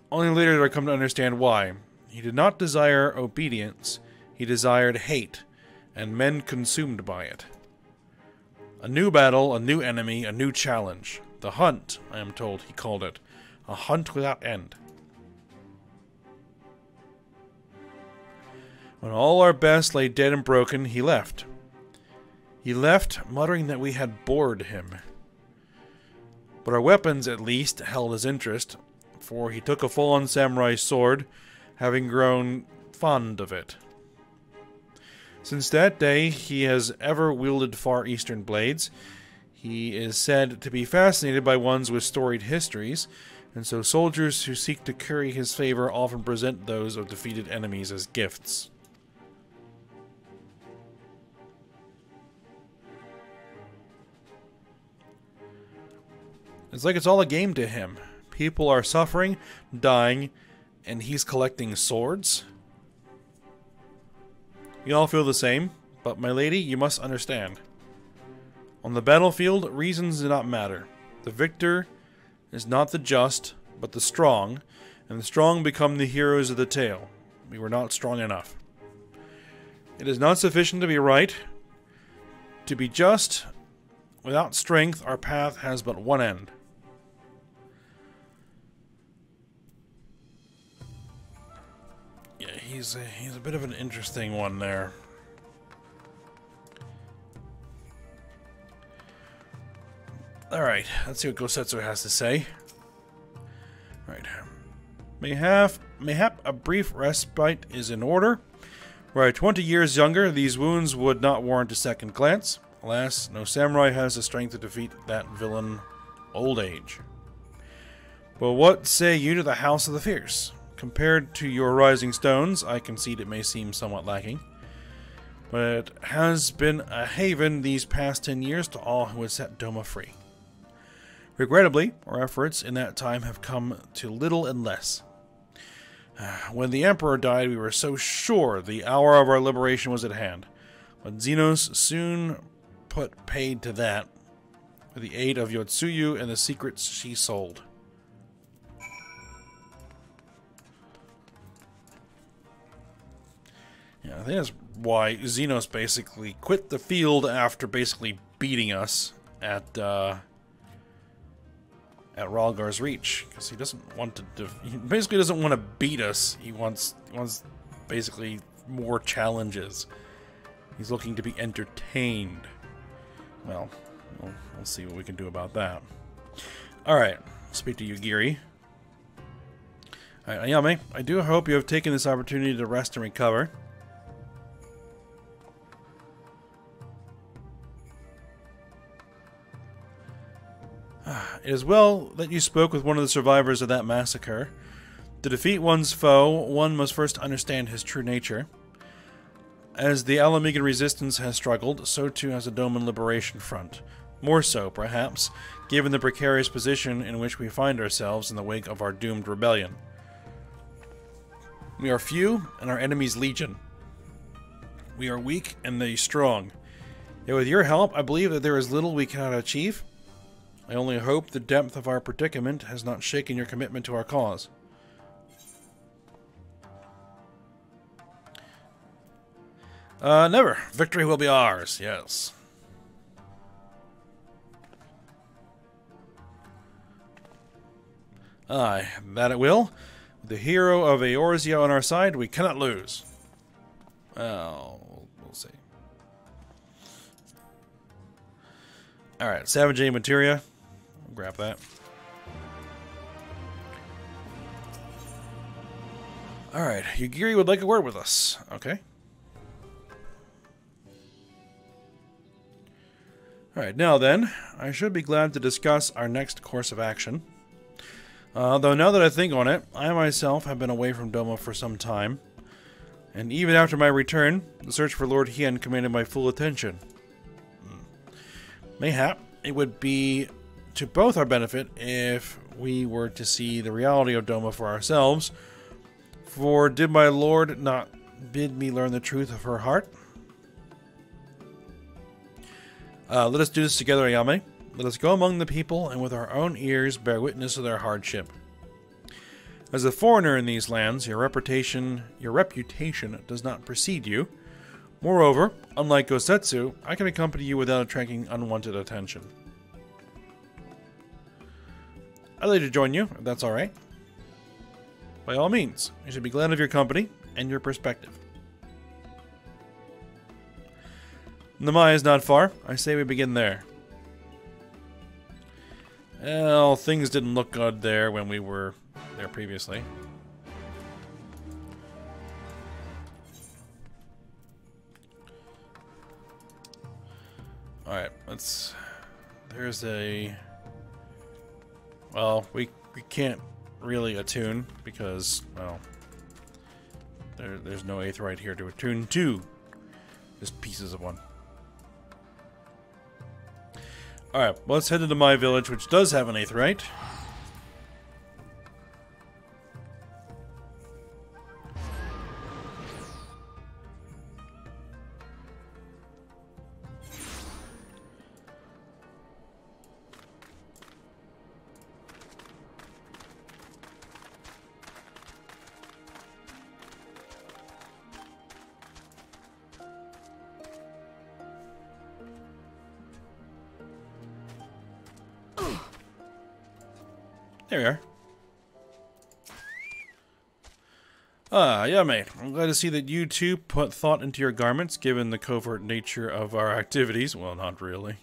Only later did I come to understand why. He did not desire obedience, he desired hate, and men consumed by it. A new battle, a new enemy, a new challenge. The hunt, I am told he called it. A hunt without end. When all our best lay dead and broken, he left. He left, muttering that we had bored him. But our weapons, at least, held his interest, for he took a full-on samurai sword, having grown fond of it. Since that day, he has ever wielded Far Eastern blades. He is said to be fascinated by ones with storied histories, and so soldiers who seek to curry his favor often present those of defeated enemies as gifts. It's like it's all a game to him. People are suffering, dying, and he's collecting swords? We all feel the same, but my lady, you must understand. On the battlefield, reasons do not matter. The victor is not the just, but the strong, and the strong become the heroes of the tale. We were not strong enough. It is not sufficient to be right. To be just, without strength, our path has but one end. he's a bit of an interesting one there. Alright, let's see what Gosetsu has to say. Right. Mayhap a brief respite is in order. Were I 20 years younger, these wounds would not warrant a second glance. Alas, no samurai has the strength to defeat that villain, old age. But what say you to the House of the Fierce? Compared to your Rising Stones, I concede it may seem somewhat lacking. But it has been a haven these past 10 years to all who would set Doma free. Regrettably, our efforts in that time have come to little and less. When the Emperor died, we were so sure the hour of our liberation was at hand. But Xenos soon put paid to that, with the aid of Yotsuyu and the secrets she sold. Yeah, I think that's why Xenos basically quit the field after basically beating us at Rhalgar's Reach, because he doesn't want to. He basically doesn't want to beat us. He wants basically more challenges. He's looking to be entertained. Well, we'll see what we can do about that. All right, speak to Yugiri. All right, Ayame, I do hope you have taken this opportunity to rest and recover. It is well that you spoke with one of the survivors of that massacre. To defeat one's foe, one must first understand his true nature. As the Alamigan Resistance has struggled, so too has the Doman Liberation Front. More so, perhaps, given the precarious position in which we find ourselves in the wake of our doomed rebellion. We are few, and our enemies legion. We are weak, and they strong. Yet with your help, I believe that there is little we cannot achieve. I only hope the depth of our predicament has not shaken your commitment to our cause. Never. Victory will be ours, yes. Aye, that it will. With the hero of Eorzea on our side, we cannot lose. Well, we'll see. Alright, Savage A Materia. Grab that. Alright, Yugiri would like a word with us. Okay. Alright, now then, I should be glad to discuss our next course of action. Though now that I think on it, I myself have been away from Doma for some time. And even after my return, the search for Lord Hien commanded my full attention. Mayhap it would be to both our benefit if we were to see the reality of Doma for ourselves. For did my lord not bid me learn the truth of her heart? Let us do this together, Ayame. Let us go among the people and with our own ears bear witness to their hardship. As a foreigner in these lands, your reputation does not precede you. Moreover, unlike Gosetsu, I can accompany you without attracting unwanted attention. I'd like to join you, if that's alright. By all means, I should be glad of your company and your perspective. Namai is not far. I say we begin there. Well, things didn't look good there when we were there previously. Alright, let's... There's a... Well, we can't really attune because, well, there's no aetheryte here to attune to. Just pieces of one. Alright, well, let's head into my village, which does have an aetheryte. There we are. Ah, yeah, mate. I'm glad to see that you too put thought into your garments, given the covert nature of our activities. Well, not really.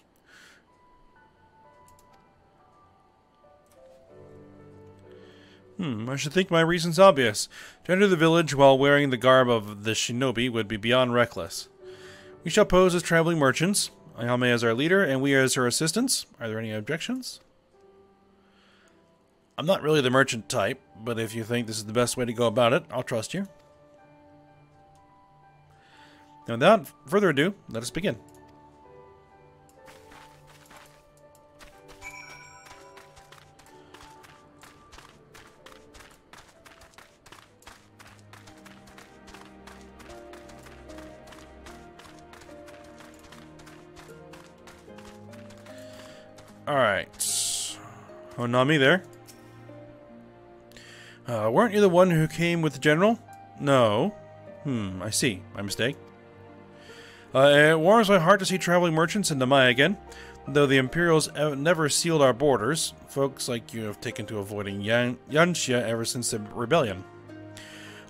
I should think my reason's obvious. To enter the village while wearing the garb of the shinobi would be beyond reckless. We shall pose as traveling merchants, Ayame as our leader, and we as her assistants. Are there any objections? I'm not really the merchant type, but if you think this is the best way to go about it, I'll trust you. Now, without further ado, let us begin. Alright. Honami there. Weren't you the one who came with the general? No. I see. My mistake. It warms my heart to see traveling merchants in Namai again. Though the Imperials never sealed our borders, folks like you have taken to avoiding Yanxia ever since the rebellion.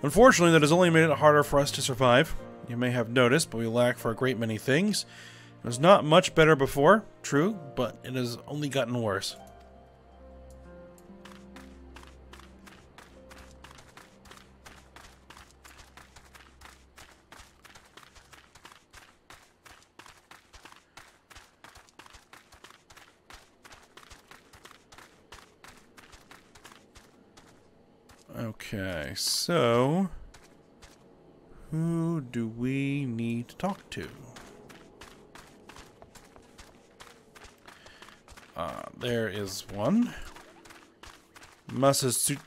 Unfortunately, that has only made it harder for us to survive. You may have noticed, but we lack for a great many things. It was not much better before, true, but it has only gotten worse. Okay, so who do we need to talk to? There is one. Masatsuchi.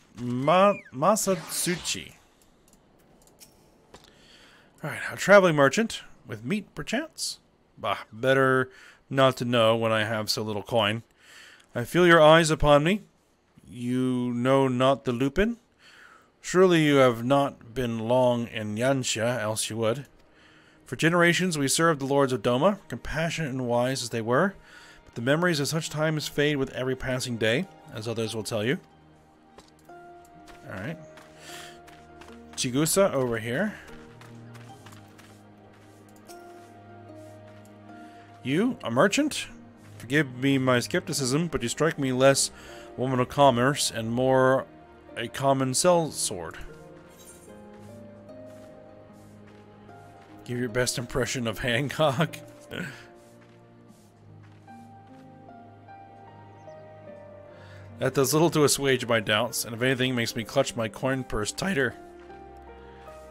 Alright, a traveling merchant with meat, perchance? Bah, better not to know when I have so little coin. I feel your eyes upon me. You know not the Lupin? Surely you have not been long in Yanxia, else you would. For generations we served the lords of Doma, compassionate and wise as they were, but the memories of such times fade with every passing day, as others will tell you. Alright. Chigusa over here. You, a merchant? Forgive me my skepticism, but you strike me less woman of commerce and more a common sellsword. Give your best impression of Hancock. That does little to assuage my doubts, and if anything makes me clutch my coin purse tighter.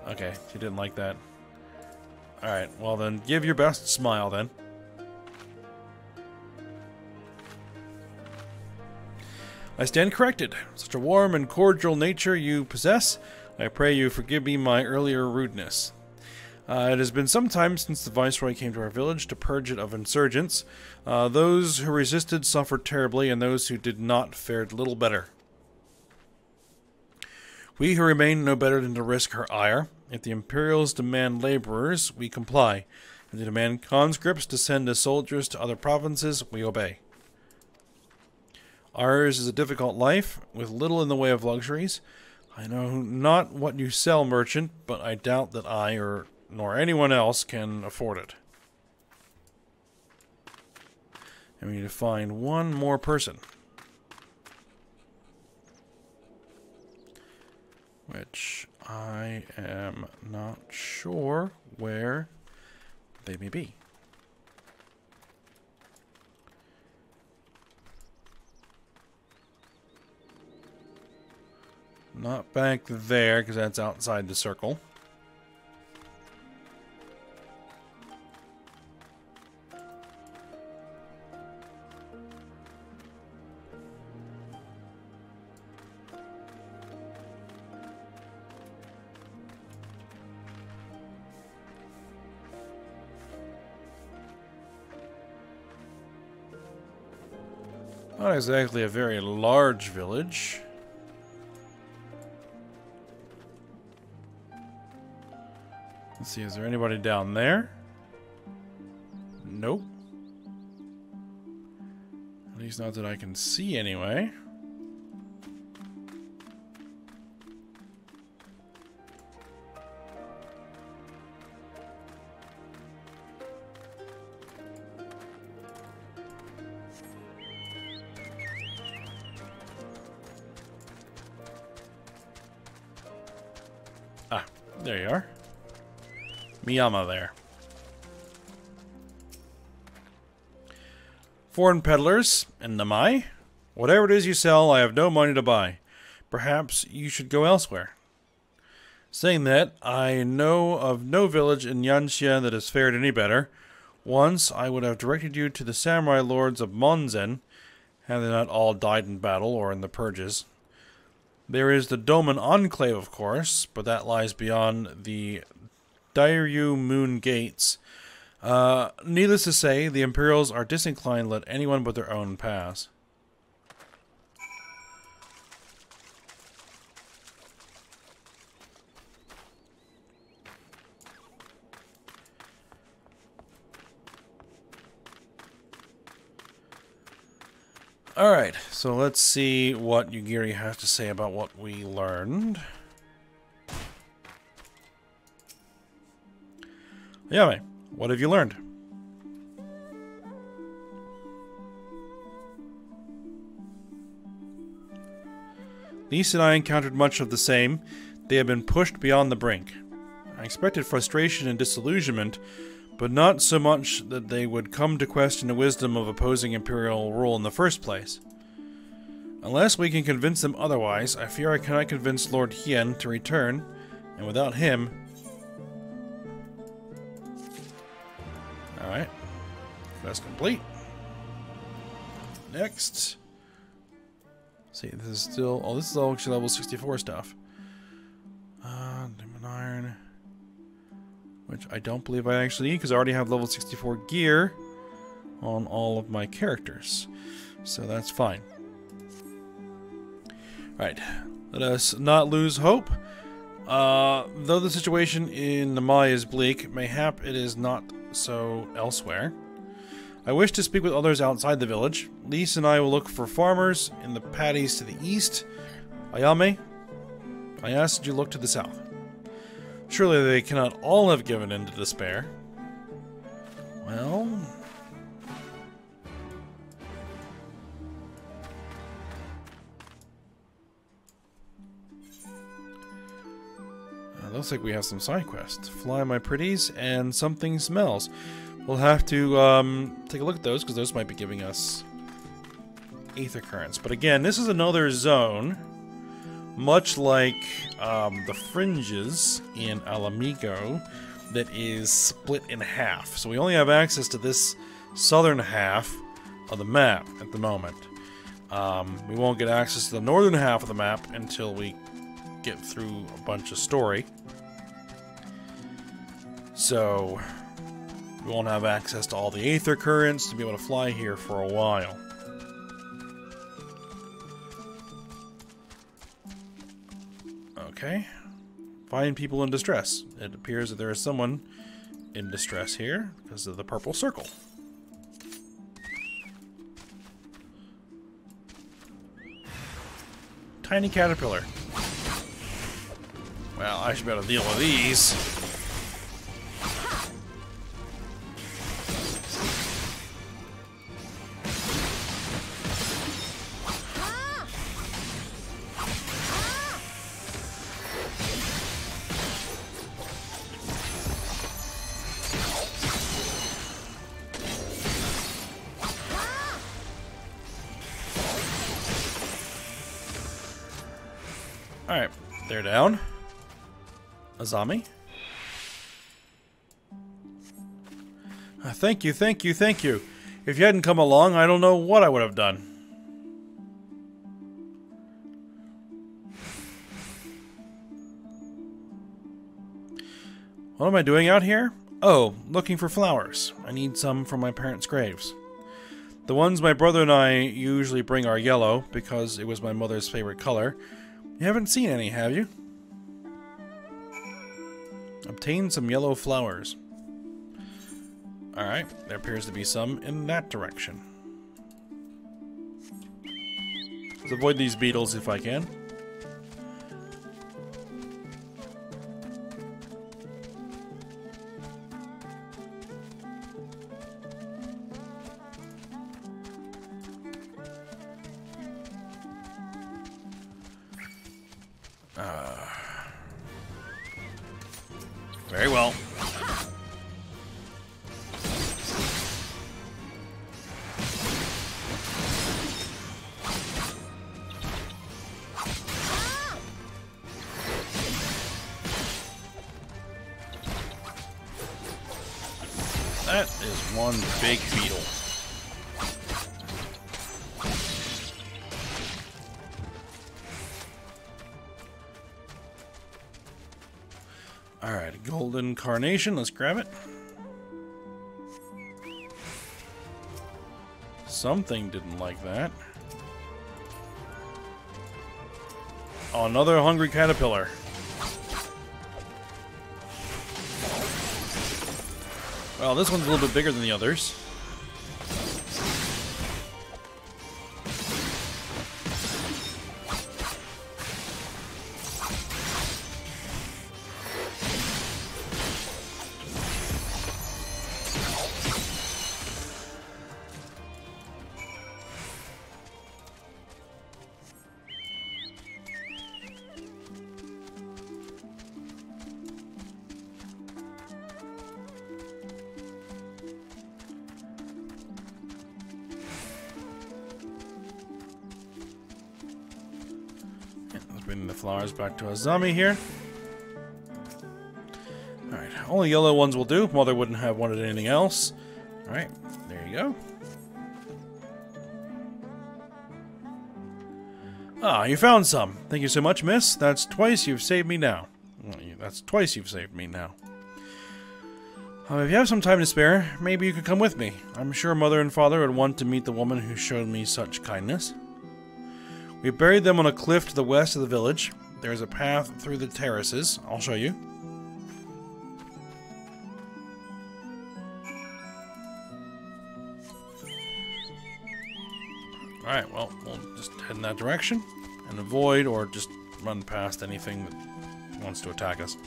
Okay, she didn't like that. Alright, well then, give your best smile then. I stand corrected. Such a warm and cordial nature you possess. I pray you forgive me my earlier rudeness. It has been some time since the Viceroy came to our village to purge it of insurgents. Those who resisted suffered terribly, and those who did not fared little better. We who remain know better than to risk her ire. If the Imperials demand laborers, we comply. If they demand conscripts to send as soldiers to other provinces, we obey. Ours is a difficult life, with little in the way of luxuries. I know not what you sell, merchant, but I doubt that I, nor anyone else, can afford it. And we need to find one more person. Which I am not sure where they may be. Not back there, because that's outside the circle. Not exactly a very large village. Let's see, is there anybody down there? Nope. At least not that I can see anyway. There you are. Miyama there. Foreign peddlers and Namai? Whatever it is you sell, I have no money to buy. Perhaps you should go elsewhere. Saying that, I know of no village in Yanxia that has fared any better. Once, I would have directed you to the samurai lords of Monzen, had they not all died in battle or in the purges. There is the Doman Enclave, of course, but that lies beyond the Dairyu Moon Gates. Needless to say, the Imperials are disinclined to let anyone but their own pass. Alright, so let's see what Yugiri has to say about what we learned. Yame, what have you learned? Lise and I encountered much of the same. They have been pushed beyond the brink. I expected frustration and disillusionment, but not so much that they would come to question the wisdom of opposing Imperial rule in the first place. Unless we can convince them otherwise, I fear I cannot convince Lord Hien to return, and without him... Alright. That's complete. Next. See, this is still... Oh, this is all actually level 64 stuff. Demon Iron... Which I don't believe I actually need, because I already have level 64 gear on all of my characters. So that's fine. Alright, let us not lose hope. Though the situation in Namai is bleak, mayhap it is not so elsewhere. I wish to speak with others outside the village. Lise and I will look for farmers in the paddies to the east. Ayame, I ask that you look to the south. Surely they cannot all have given in to despair. Well... looks like we have some side quests. Fly my pretties and something smells. We'll have to take a look at those, because those might be giving us Aether Currents. But again, this is another zone, much like the Fringes in Alamigo, that is split in half. So we only have access to this southern half of the map at the moment. We won't get access to the northern half of the map until we get through a bunch of story. So we won't have access to all the Aether Currents to be able to fly here for a while. Okay. Find people in distress. It appears that there is someone in distress here because of the purple circle. Tiny caterpillar. Well, I should be able to deal with these. Alright, they're down. Azami? Thank you, thank you, thank you. If you hadn't come along, I don't know what I would have done. What am I doing out here? Oh, looking for flowers. I need some from my parents' graves. The ones my brother and I usually bring are yellow, because it was my mother's favorite color. You haven't seen any, have you? Obtain some yellow flowers. Alright, there appears to be some in that direction. Let's avoid these beetles if I can. Very well. That is one big beetle. Alright, golden carnation, let's grab it. Something didn't like that. Oh, another hungry caterpillar. Well, this one's a little bit bigger than the others. Bring the flowers back to Azami here. Alright, only yellow ones will do. Mother wouldn't have wanted anything else. Alright, there you go. Ah, you found some. Thank you so much, miss. That's twice you've saved me now. That's twice you've saved me now. If you have some time to spare, maybe you could come with me. I'm sure Mother and Father would want to meet the woman who showed me such kindness. We buried them on a cliff to the west of the village. There's a path through the terraces. I'll show you. Alright, well, we'll just head in that direction and avoid or just run past anything that wants to attack us.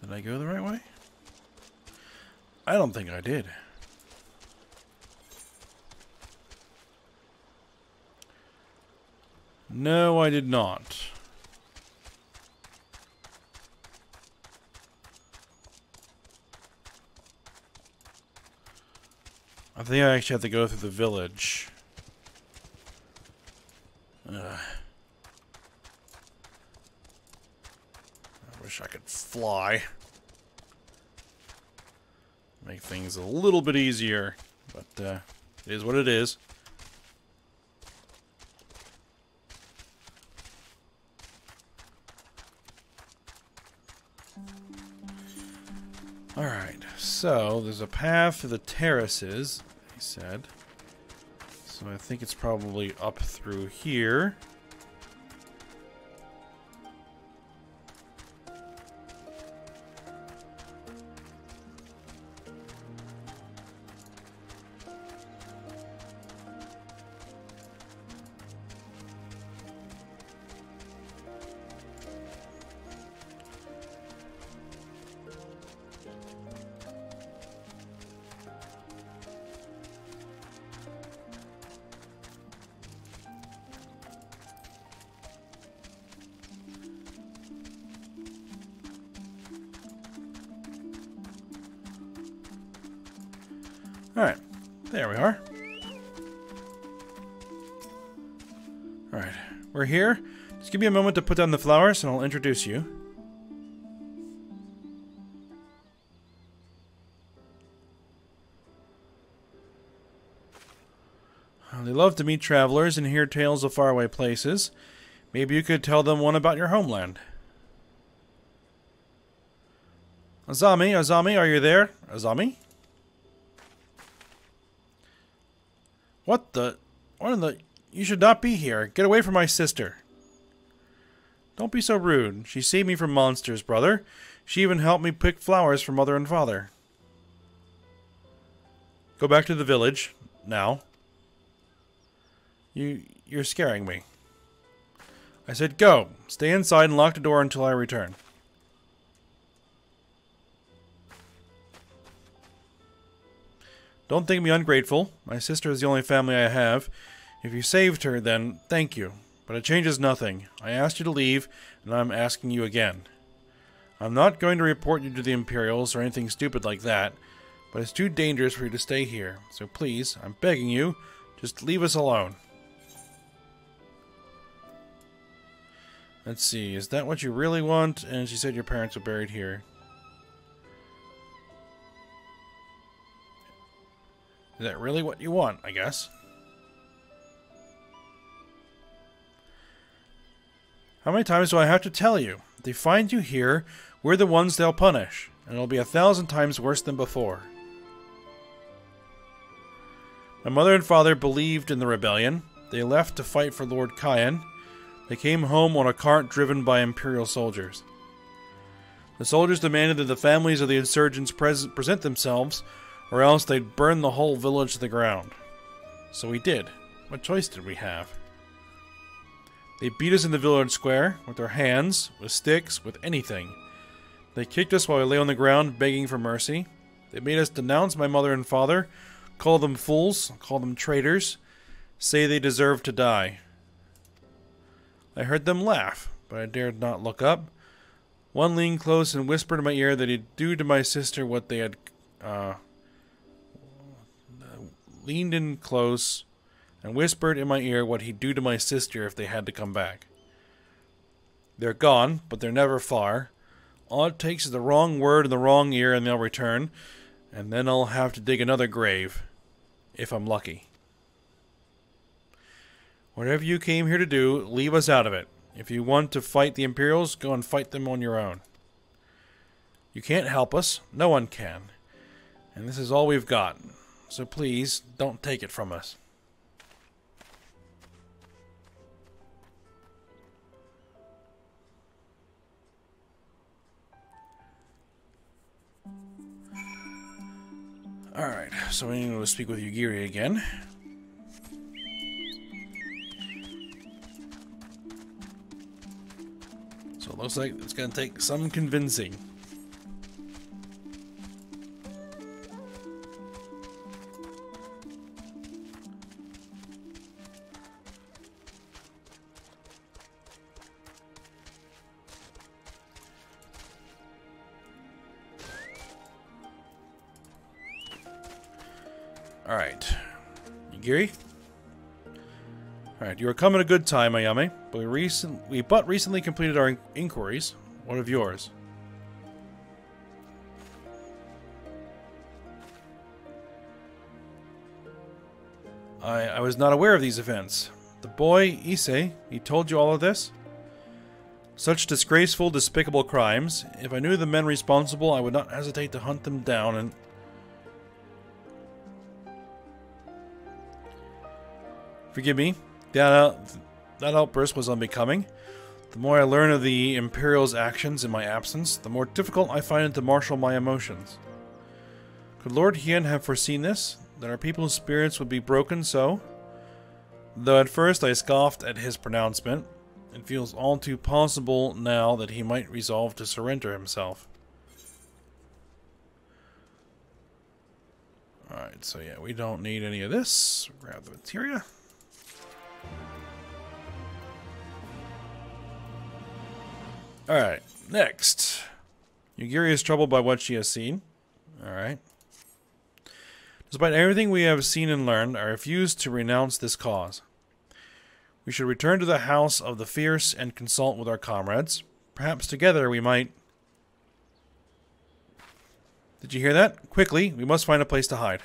Did I go the right way? I don't think I did. No, I did not. I think I actually have to go through the village. I wish I could fly. Make things a little bit easier, but it is what it is. Alright, so there's a path to the terraces, he said. So I think it's probably up through here. Alright, there we are. Alright, we're here. Just give me a moment to put down the flowers and I'll introduce you. They love to meet travelers and hear tales of faraway places. Maybe you could tell them one about your homeland. Azami, Azami, are you there? Azami? What in the... You should not be here. Get away from my sister. Don't be so rude. She saved me from monsters, brother. She even helped me pick flowers for mother and father. Go back to the village, now. You're scaring me. I said go. Stay inside and lock the door until I return. Don't think me ungrateful. My sister is the only family I have. If you saved her, then thank you. But it changes nothing. I asked you to leave, and I'm asking you again. I'm not going to report you to the Imperials or anything stupid like that, but it's too dangerous for you to stay here. So please, I'm begging you, just leave us alone. Let's see, is that what you really want? And she said your parents were buried here. Is that really what you want, I guess? How many times do I have to tell you? If they find you here, we're the ones they'll punish, and it'll be 1,000 times worse than before. My mother and father believed in the rebellion. They left to fight for Lord Kyan. They came home on a cart driven by Imperial soldiers. The soldiers demanded that the families of the insurgents present themselves, or else they'd burn the whole village to the ground. So we did. What choice did we have? They beat us in the village square, with their hands, with sticks, with anything. They kicked us while we lay on the ground, begging for mercy. They made us denounce my mother and father, call them fools, call them traitors, say they deserved to die. I heard them laugh, but I dared not look up. One leaned close and whispered in my ear that he'd do to my sister what they had, leaned in close and whispered in my ear what he'd do to my sister if they had to come back. They're gone, but they're never far. All it takes is the wrong word in the wrong ear and they'll return, and then I'll have to dig another grave, if I'm lucky. Whatever you came here to do, leave us out of it. If you want to fight the Imperials, go and fight them on your own. You can't help us. No one can. And this is all we've got. So please, don't take it from us. Alright, so we need to speak with Eorzea again. So it looks like it's going to take some convincing. Alright. Eorzea? Alright, you are coming a good time, Ayame. But we recently completed our inquiries. What of yours? I was not aware of these events. The boy, Issei, he told you all of this? Such disgraceful, despicable crimes. If I knew the men responsible, I would not hesitate to hunt them down and... Forgive me. That outburst was unbecoming. The more I learn of the Imperial's actions in my absence, the more difficult I find it to marshal my emotions. Could Lord Hien have foreseen this? That our people's spirits would be broken so? Though at first I scoffed at his pronouncement, it feels all too possible now that he might resolve to surrender himself. Alright, so yeah, we don't need any of this. Grab the materia. Alright, next. Eorzea is troubled by what she has seen. Alright. Despite everything we have seen and learned, I refuse to renounce this cause. We should return to the House of the Fierce and consult with our comrades. Perhaps together we might... Did you hear that? Quickly, we must find a place to hide.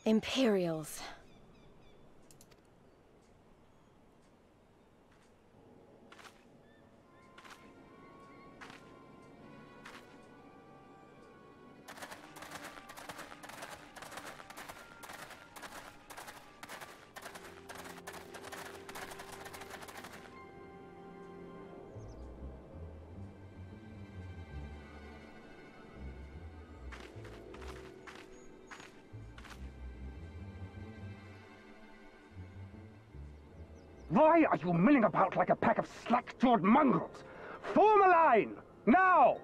Imperials. Why are you milling about like a pack of slack-jawed mongrels? Form a line! Now!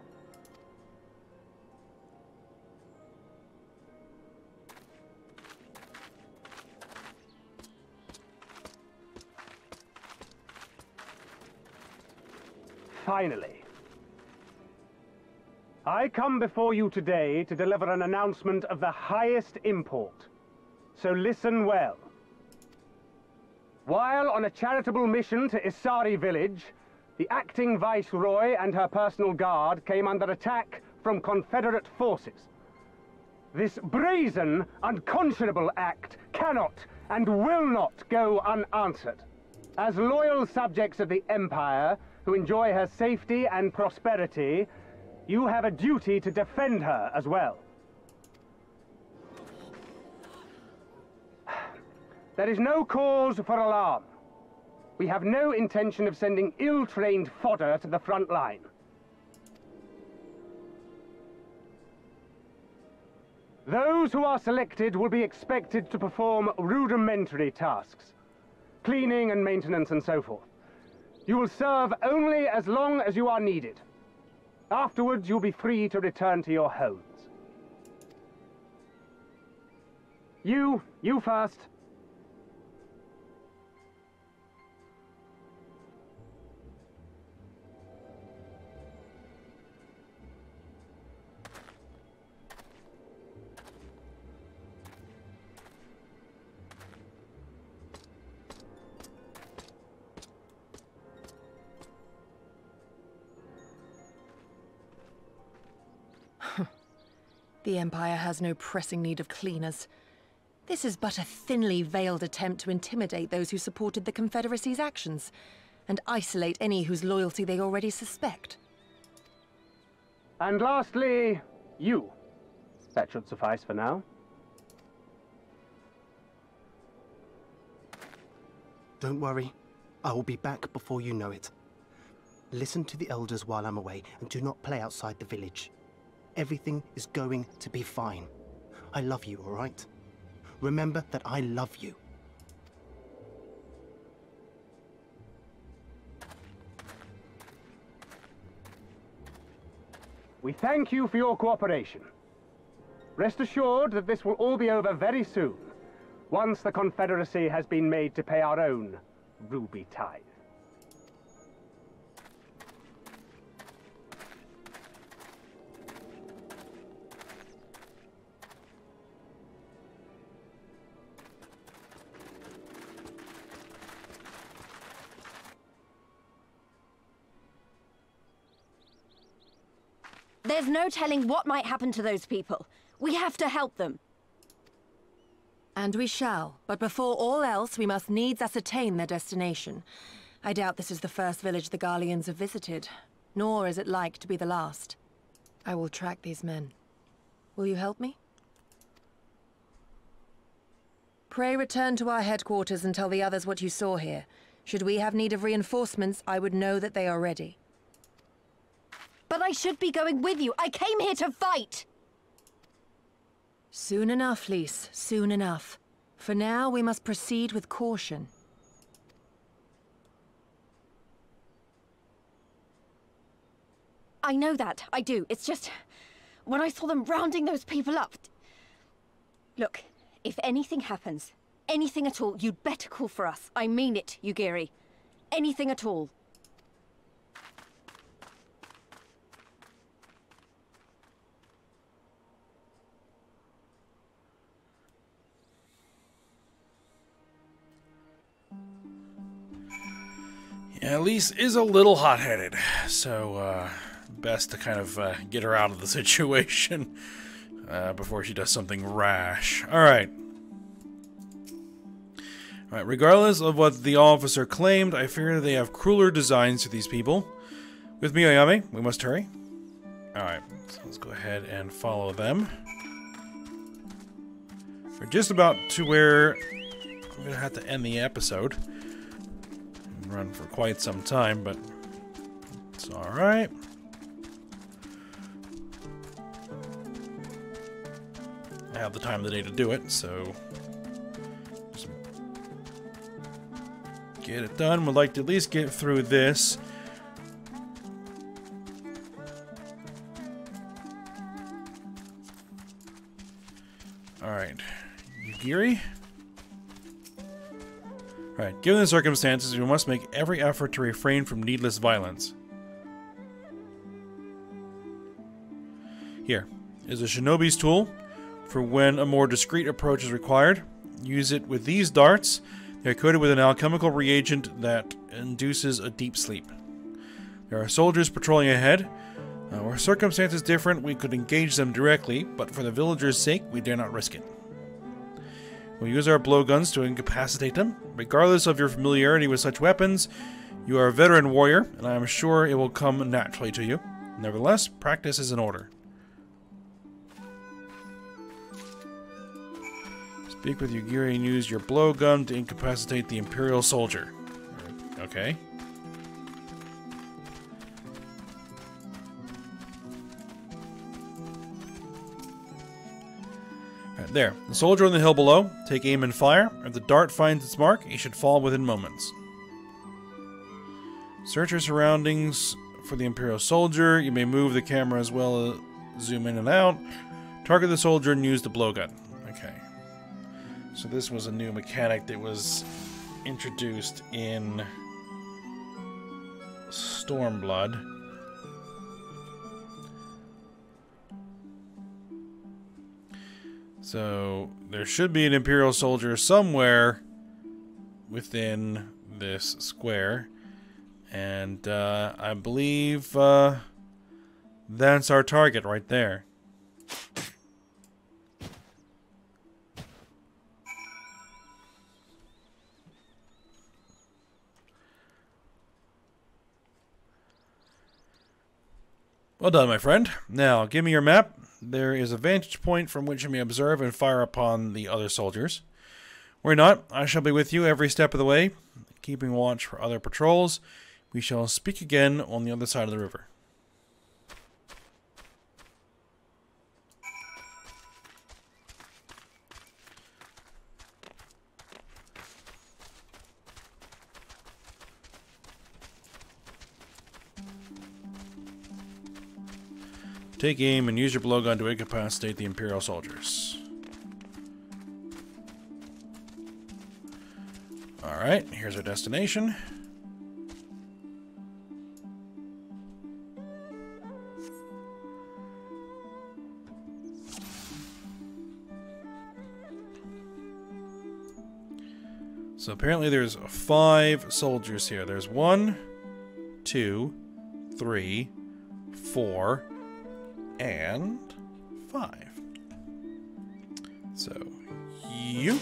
Finally. I come before you today to deliver an announcement of the highest import. So listen well. While on a charitable mission to Isari village, the acting viceroy and her personal guard came under attack from Confederate forces. This brazen, unconscionable act cannot and will not go unanswered. As loyal subjects of the Empire, who enjoy her safety and prosperity, you have a duty to defend her as well. There is no cause for alarm. We have no intention of sending ill-trained fodder to the front line. Those who are selected will be expected to perform rudimentary tasks, cleaning and maintenance and so forth. You will serve only as long as you are needed. Afterwards, you'll be free to return to your homes. You first. The Empire has no pressing need of cleaners. This is but a thinly veiled attempt to intimidate those who supported the Confederacy's actions, and isolate any whose loyalty they already suspect. And lastly, you. That should suffice for now. Don't worry. I will be back before you know it. Listen to the elders while I'm away, and do not play outside the village. Everything is going to be fine. I love you, all right? Remember that I love you. We thank you for your cooperation. Rest assured that this will all be over very soon, once the Confederacy has been made to pay our own ruby tithe. There's no telling what might happen to those people. We have to help them. And we shall. But before all else, we must needs ascertain their destination. I doubt this is the first village the Garleans have visited, nor is it like to be the last. I will track these men. Will you help me? Pray return to our headquarters and tell the others what you saw here. Should we have need of reinforcements, I would know that they are ready. But I should be going with you. I came here to fight! Soon enough, Lys. Soon enough. For now, we must proceed with caution. I know that. I do. It's just... when I saw them rounding those people up... Look, if anything happens, anything at all, you'd better call for us. I mean it, Yugiri. Anything at all. Yeah, Lys is a little hot-headed, so best to kind of get her out of the situation before she does something rash. Alright, Alright, regardless of what the officer claimed, I fear they have crueler designs to these people. With me, Ayame. We must hurry. Alright, so let's go ahead and follow them. We're just about to where I'm going to have to end the episode. Run for quite some time, but it's alright. I have the time of the day to do it, so just get it done. Would like to at least get through this. Alright. Yugiri? Alright, given the circumstances, we must make every effort to refrain from needless violence. Here is a shinobi's tool for when a more discreet approach is required. Use it with these darts. They are coated with an alchemical reagent that induces a deep sleep. There are soldiers patrolling ahead. Were circumstances different, we could engage them directly, but for the villagers' sake, we dare not risk it. We'll use our blowguns to incapacitate them. Regardless of your familiarity with such weapons, you are a veteran warrior, and I am sure it will come naturally to you. Nevertheless, practice is in order. Speak with Yugiri and use your blowgun to incapacitate the Imperial soldier. Okay. Right, there. The soldier on the hill below. Take aim and fire. If the dart finds its mark, he should fall within moments. Search your surroundings for the Imperial soldier. You may move the camera as well as zoom in and out. Target the soldier and use the blowgun. Okay. So this was a new mechanic that was introduced in Stormblood. So there should be an Imperial soldier somewhere within this square. And I believe that's our target right there. Well done, my friend. Now, give me your map. There is a vantage point from which you may observe and fire upon the other soldiers. Worry not, I shall be with you every step of the way, keeping watch for other patrols. We shall speak again on the other side of the river. Take aim and use your blowgun to incapacitate the Imperial soldiers. Alright, here's our destination. So apparently there's 5 soldiers here. There's 1, 2, 3, 4, and 5. So, you.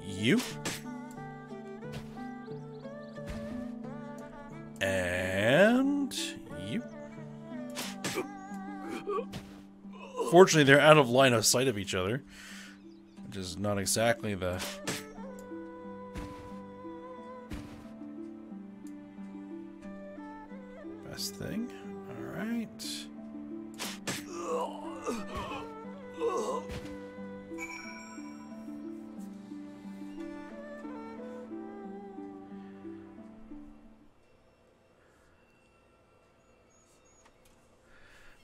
You. And you. Fortunately, they're out of line of sight of each other, which is not exactly the best thing. All right.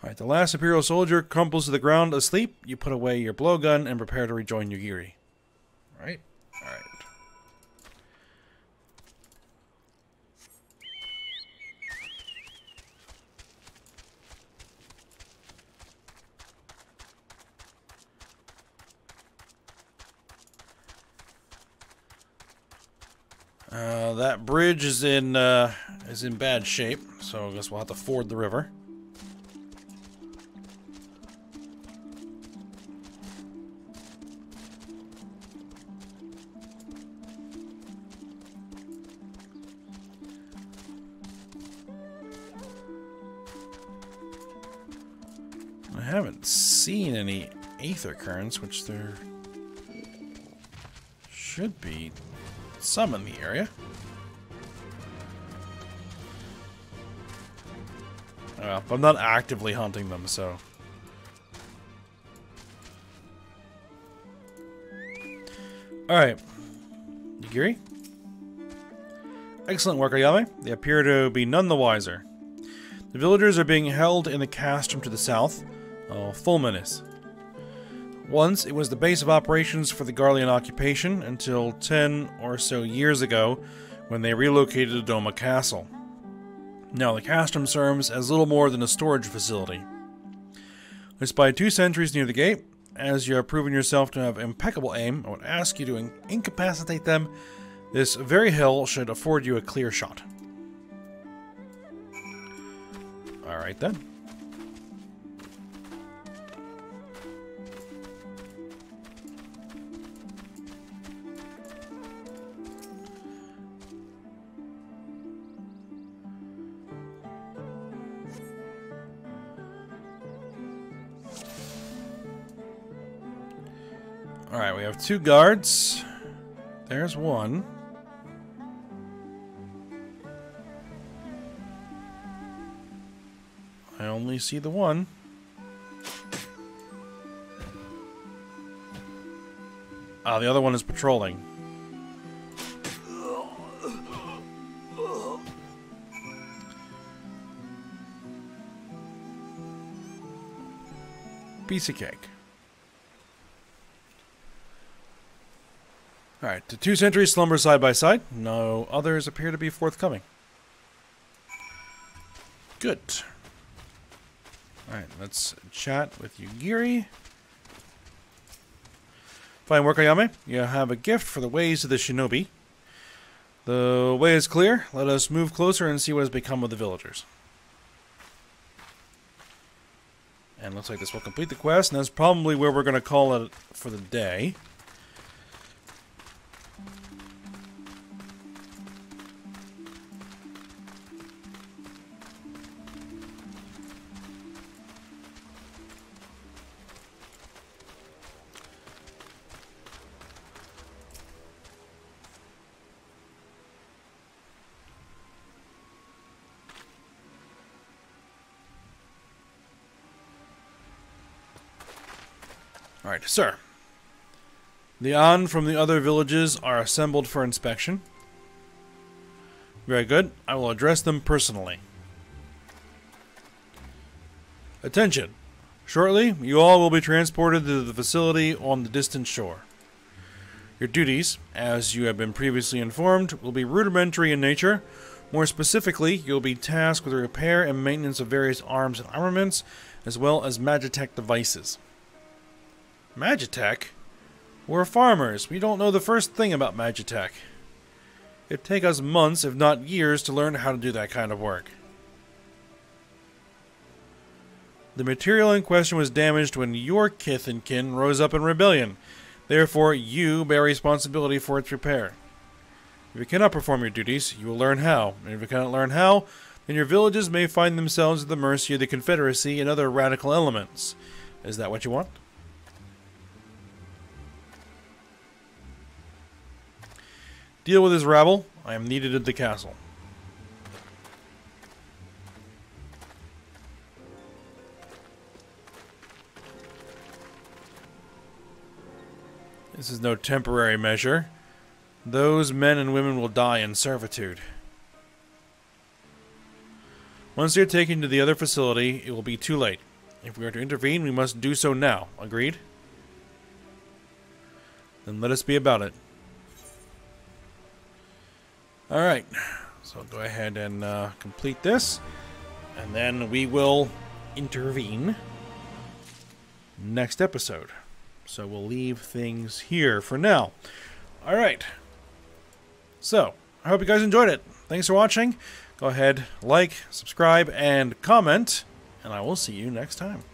Alright, the last Imperial soldier crumples to the ground asleep. You put away your blowgun and prepare to rejoin Yugiri. Alright? Alright. That bridge is in bad shape, so I guess we'll have to ford the river. I haven't seen any aether currents, which there should be some in the area. But I'm not actively hunting them, so... Alright. Yagiri? Excellent work, Ayame. They appear to be none the wiser. The villagers are being held in the castrum to the south. Oh, Fulminus. Once, it was the base of operations for the Garlean occupation until 10 or so years ago when they relocated to Doma Castle. Now, the castrum serves as little more than a storage facility. I spied 2 sentries near the gate. As you have proven yourself to have impeccable aim, I would ask you to incapacitate them. This very hill should afford you a clear shot. Alright then. Alright, we have 2 guards. There's one. I only see the one. Ah, the other one is patrolling. Piece of cake. Alright, the 2 sentries slumber side by side. No others appear to be forthcoming. Good. Alright, let's chat with Yagiri. Fine work, Ayame. You have a gift for the ways of the shinobi. The way is clear. Let us move closer and see what has become of the villagers. And looks like this will complete the quest, and that's probably where we're going to call it for the day. Alright, sir. The An from the other villages are assembled for inspection. Very good. I will address them personally. Attention! Shortly, you all will be transported to the facility on the distant shore. Your duties, as you have been previously informed, will be rudimentary in nature. More specifically, you will be tasked with the repair and maintenance of various arms and armaments, as well as magitech devices. Magitech? We're farmers. We don't know the first thing about magitech. It'd take us months, if not years, to learn how to do that kind of work. The material in question was damaged when your kith and kin rose up in rebellion. Therefore, you bear responsibility for its repair. If you cannot perform your duties, you will learn how. And if you cannot learn how, then your villages may find themselves at the mercy of the Confederacy and other radical elements. Is that what you want? Deal with this rabble. I am needed at the castle. This is no temporary measure. Those men and women will die in servitude. Once they are taken to the other facility, it will be too late. If we are to intervene, we must do so now. Agreed? Then let us be about it. Alright, so go ahead and complete this, and then we will intervene next episode. So we'll leave things here for now. Alright, so I hope you guys enjoyed it. Thanks for watching. Go ahead, like, subscribe, and comment, and I will see you next time.